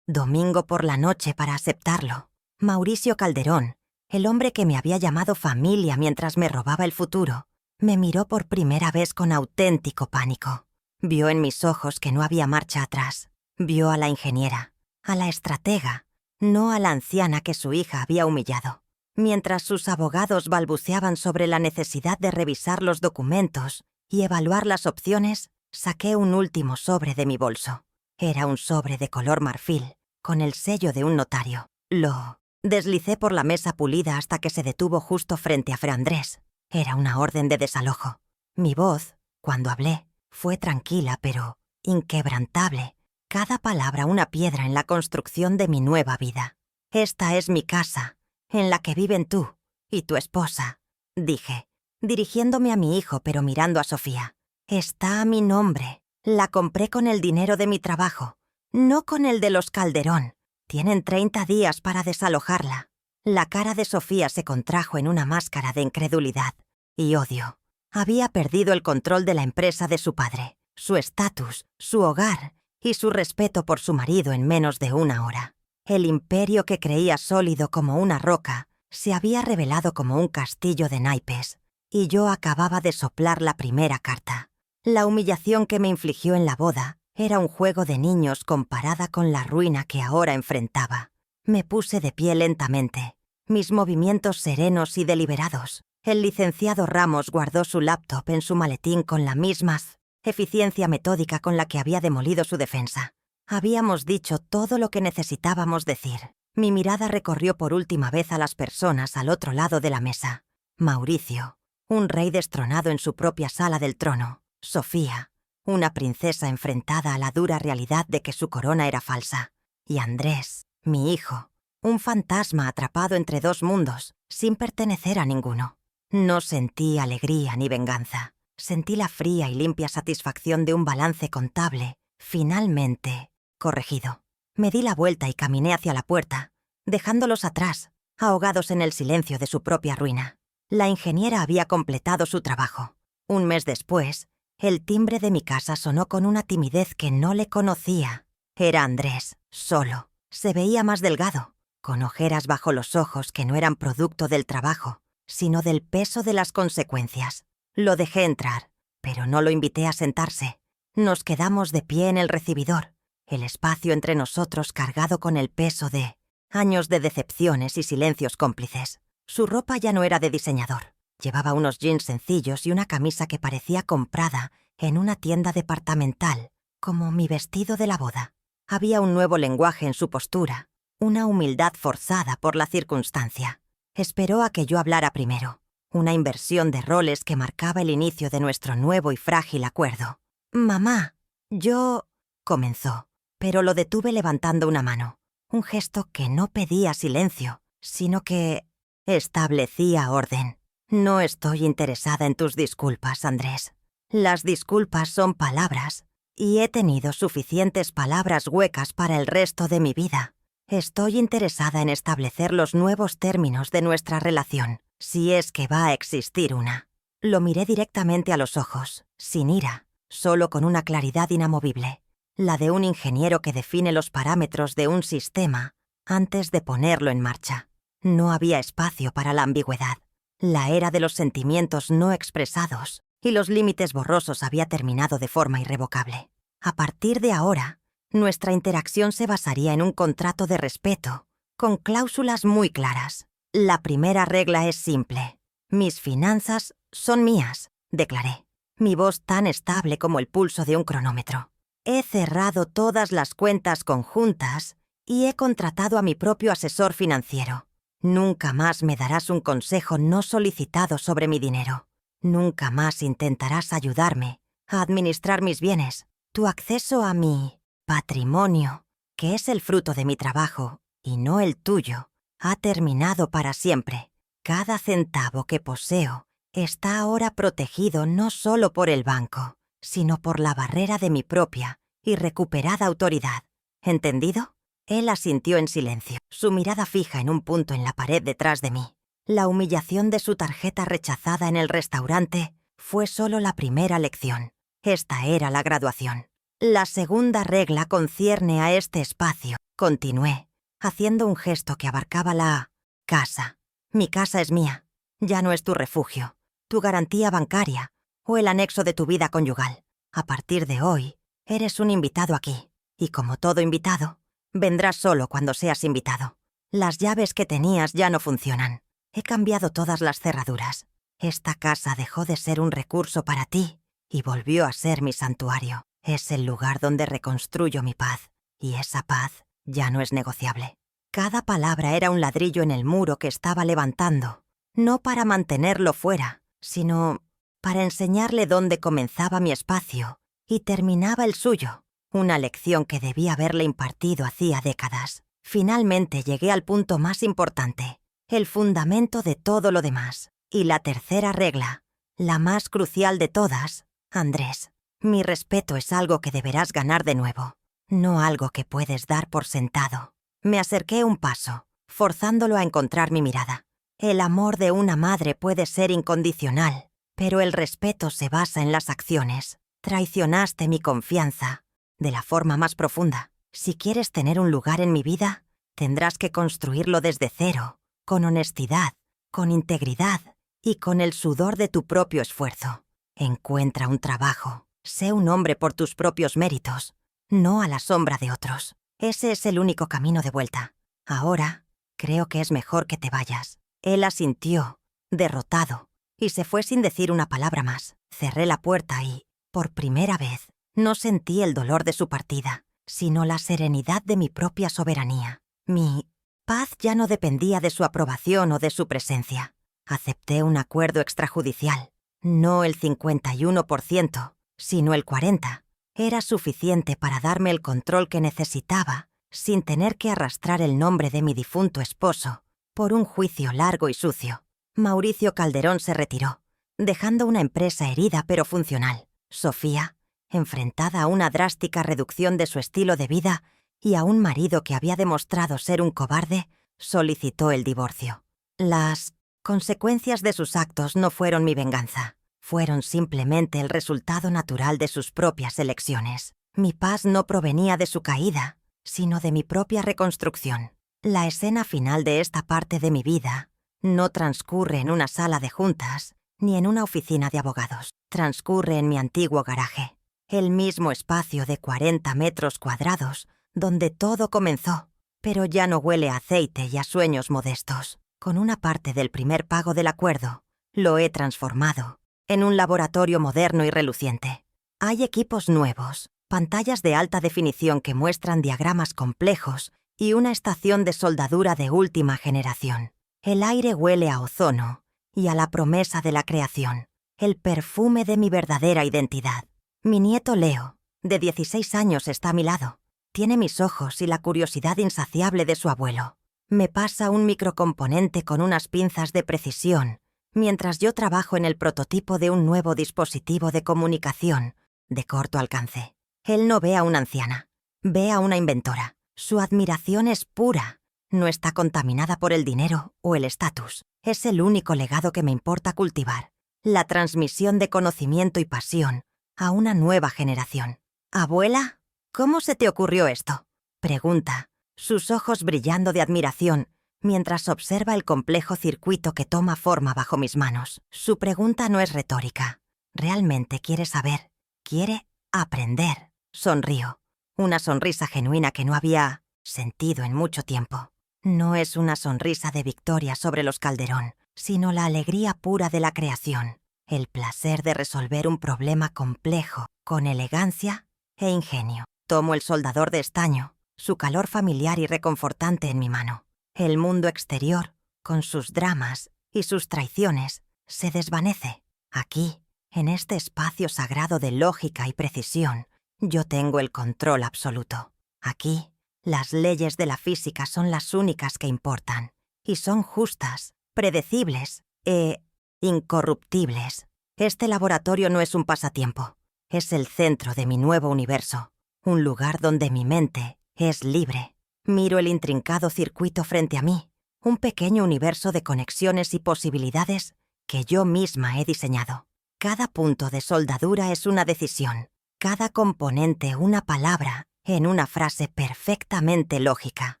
domingo por la noche para aceptarlo». Mauricio Calderón, el hombre que me había llamado familia mientras me robaba el futuro, me miró por primera vez con auténtico pánico. Vio en mis ojos que no había marcha atrás. Vio a la ingeniera, a la estratega, no a la anciana que su hija había humillado. Mientras sus abogados balbuceaban sobre la necesidad de revisar los documentos y evaluar las opciones, saqué un último sobre de mi bolso. Era un sobre de color marfil, con el sello de un notario. Lo deslicé por la mesa pulida hasta que se detuvo justo frente a Fra Andrés. Era una orden de desalojo. Mi voz, cuando hablé, fue tranquila pero inquebrantable. Cada palabra una piedra en la construcción de mi nueva vida. «Esta es mi casa, en la que viven tú y tu esposa», dije, dirigiéndome a mi hijo pero mirando a Sofía. «Está a mi nombre. La compré con el dinero de mi trabajo, no con el de los Calderón. Tienen 30 días para desalojarla». La cara de Sofía se contrajo en una máscara de incredulidad y odio. Había perdido el control de la empresa de su padre, su estatus, su hogar y su respeto por su marido en menos de una hora. El imperio que creía sólido como una roca se había revelado como un castillo de naipes, y yo acababa de soplar la primera carta. La humillación que me infligió en la boda era un juego de niños comparada con la ruina que ahora enfrentaba. Me puse de pie lentamente, mis movimientos serenos y deliberados. El licenciado Ramos guardó su laptop en su maletín con la misma eficiencia metódica con la que había demolido su defensa. Habíamos dicho todo lo que necesitábamos decir. Mi mirada recorrió por última vez a las personas al otro lado de la mesa. Mauricio, un rey destronado en su propia sala del trono. Sofía, una princesa enfrentada a la dura realidad de que su corona era falsa. Y Andrés, mi hijo, un fantasma atrapado entre dos mundos, sin pertenecer a ninguno. No sentí alegría ni venganza. Sentí la fría y limpia satisfacción de un balance contable, finalmente corregido. Me di la vuelta y caminé hacia la puerta, dejándolos atrás, ahogados en el silencio de su propia ruina. La ingeniera había completado su trabajo. Un mes después, el timbre de mi casa sonó con una timidez que no le conocía. Era Andrés, solo. Se veía más delgado, con ojeras bajo los ojos que no eran producto del trabajo, sino del peso de las consecuencias. Lo dejé entrar, pero no lo invité a sentarse. Nos quedamos de pie en el recibidor, el espacio entre nosotros cargado con el peso de años de decepciones y silencios cómplices. Su ropa ya no era de diseñador. Llevaba unos jeans sencillos y una camisa que parecía comprada en una tienda departamental, como mi vestido de la boda. Había un nuevo lenguaje en su postura, una humildad forzada por la circunstancia. Esperó a que yo hablara primero, una inversión de roles que marcaba el inicio de nuestro nuevo y frágil acuerdo. «Mamá, yo...» comenzó, pero lo detuve levantando una mano, un gesto que no pedía silencio, sino que establecía orden. «No estoy interesada en tus disculpas, Andrés. Las disculpas son palabras, y he tenido suficientes palabras huecas para el resto de mi vida. Estoy interesada en establecer los nuevos términos de nuestra relación, si es que va a existir una». Lo miré directamente a los ojos, sin ira, solo con una claridad inamovible, la de un ingeniero que define los parámetros de un sistema antes de ponerlo en marcha. No había espacio para la ambigüedad. La era de los sentimientos no expresados y los límites borrosos había terminado de forma irrevocable. A partir de ahora, nuestra interacción se basaría en un contrato de respeto, con cláusulas muy claras. La primera regla es simple. Mis finanzas son mías, declaré, mi voz tan estable como el pulso de un cronómetro. He cerrado todas las cuentas conjuntas y he contratado a mi propio asesor financiero. Nunca más me darás un consejo no solicitado sobre mi dinero. Nunca más intentarás ayudarme a administrar mis bienes. Tu acceso a mi patrimonio, que es el fruto de mi trabajo y no el tuyo, ha terminado para siempre. Cada centavo que poseo está ahora protegido no solo por el banco, sino por la barrera de mi propia y recuperada autoridad. ¿Entendido? Él asintió en silencio, su mirada fija en un punto en la pared detrás de mí. La humillación de su tarjeta rechazada en el restaurante fue solo la primera lección. Esta era la graduación. La segunda regla concierne a este espacio, continué, haciendo un gesto que abarcaba la casa. Mi casa es mía. Ya no es tu refugio, tu garantía bancaria o el anexo de tu vida conyugal. A partir de hoy, eres un invitado aquí, y como todo invitado, vendrás solo cuando seas invitado. Las llaves que tenías ya no funcionan. He cambiado todas las cerraduras. Esta casa dejó de ser un recurso para ti y volvió a ser mi santuario. Es el lugar donde reconstruyo mi paz, y esa paz ya no es negociable. Cada palabra era un ladrillo en el muro que estaba levantando, no para mantenerlo fuera, sino para enseñarle dónde comenzaba mi espacio y terminaba el suyo. Una lección que debía haberle impartido hacía décadas. Finalmente llegué al punto más importante, el fundamento de todo lo demás. Y la tercera regla, la más crucial de todas, Andrés. Mi respeto es algo que deberás ganar de nuevo, no algo que puedes dar por sentado. Me acerqué un paso, forzándolo a encontrar mi mirada. El amor de una madre puede ser incondicional, pero el respeto se basa en las acciones. Traicionaste mi confianza de la forma más profunda. Si quieres tener un lugar en mi vida, tendrás que construirlo desde cero, con honestidad, con integridad y con el sudor de tu propio esfuerzo. Encuentra un trabajo. Sé un hombre por tus propios méritos, no a la sombra de otros. Ese es el único camino de vuelta. Ahora, creo que es mejor que te vayas. Él asintió, derrotado, y se fue sin decir una palabra más. Cerré la puerta y, por primera vez, no sentí el dolor de su partida, sino la serenidad de mi propia soberanía. Mi paz ya no dependía de su aprobación o de su presencia. Acepté un acuerdo extrajudicial. No el 51%, sino el 40%. Era suficiente para darme el control que necesitaba, sin tener que arrastrar el nombre de mi difunto esposo por un juicio largo y sucio. Mauricio Calderón se retiró, dejando una empresa herida pero funcional. Sofía, enfrentada a una drástica reducción de su estilo de vida y a un marido que había demostrado ser un cobarde, solicitó el divorcio. Las consecuencias de sus actos no fueron mi venganza, fueron simplemente el resultado natural de sus propias elecciones. Mi paz no provenía de su caída, sino de mi propia reconstrucción. La escena final de esta parte de mi vida no transcurre en una sala de juntas ni en una oficina de abogados. Transcurre en mi antiguo garaje, el mismo espacio de 40 metros cuadrados donde todo comenzó, pero ya no huele a aceite y a sueños modestos. Con una parte del primer pago del acuerdo, lo he transformado en un laboratorio moderno y reluciente. Hay equipos nuevos, pantallas de alta definición que muestran diagramas complejos y una estación de soldadura de última generación. El aire huele a ozono y a la promesa de la creación, el perfume de mi verdadera identidad. Mi nieto Leo, de 16 años, está a mi lado. Tiene mis ojos y la curiosidad insaciable de su abuelo. Me pasa un microcomponente con unas pinzas de precisión, mientras yo trabajo en el prototipo de un nuevo dispositivo de comunicación de corto alcance. Él no ve a una anciana, ve a una inventora. Su admiración es pura, no está contaminada por el dinero o el estatus. Es el único legado que me importa cultivar, la transmisión de conocimiento y pasión a una nueva generación. «Abuela, ¿cómo se te ocurrió esto?», pregunta, sus ojos brillando de admiración mientras observa el complejo circuito que toma forma bajo mis manos. Su pregunta no es retórica. Realmente quiere saber, quiere aprender. Sonrío, una sonrisa genuina que no había sentido en mucho tiempo. No es una sonrisa de victoria sobre los Calderón, sino la alegría pura de la creación, el placer de resolver un problema complejo con elegancia e ingenio. Tomo el soldador de estaño, su calor familiar y reconfortante en mi mano. El mundo exterior, con sus dramas y sus traiciones, se desvanece. Aquí, en este espacio sagrado de lógica y precisión, yo tengo el control absoluto. Aquí, las leyes de la física son las únicas que importan, y son justas, predecibles e incorruptibles. Este laboratorio no es un pasatiempo, es el centro de mi nuevo universo, un lugar donde mi mente es libre. Miro el intrincado circuito frente a mí, un pequeño universo de conexiones y posibilidades que yo misma he diseñado. Cada punto de soldadura es una decisión, cada componente una palabra en una frase perfectamente lógica.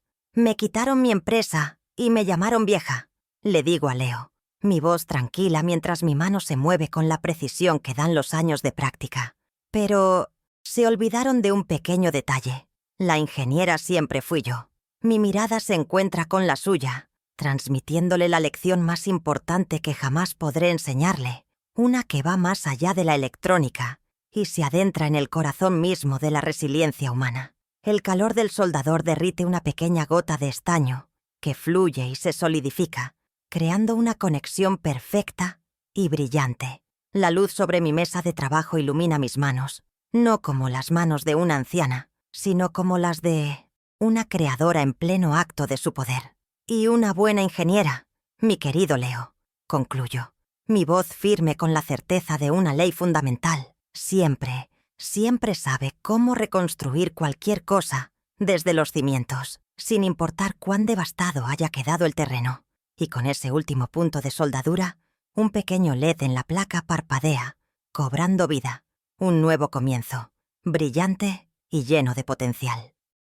«Me quitaron mi empresa y me llamaron vieja», le digo a Leo, mi voz tranquila mientras mi mano se mueve con la precisión que dan los años de práctica. Pero se olvidaron de un pequeño detalle. La ingeniera siempre fui yo. Mi mirada se encuentra con la suya, transmitiéndole la lección más importante que jamás podré enseñarle, una que va más allá de la electrónica y se adentra en el corazón mismo de la resiliencia humana. El calor del soldador derrite una pequeña gota de estaño que fluye y se solidifica, creando una conexión perfecta y brillante. La luz sobre mi mesa de trabajo ilumina mis manos, no como las manos de una anciana, sino como las de una creadora en pleno acto de su poder. «Y una buena ingeniera, mi querido Leo», concluyo, mi voz firme con la certeza de una ley fundamental. Siempre, siempre sabe cómo reconstruir cualquier cosa desde los cimientos, sin importar cuán devastado haya quedado el terreno. Y con ese último punto de soldadura, un pequeño LED en la placa parpadea, cobrando vida. Un nuevo comienzo, brillante y lleno de potencial.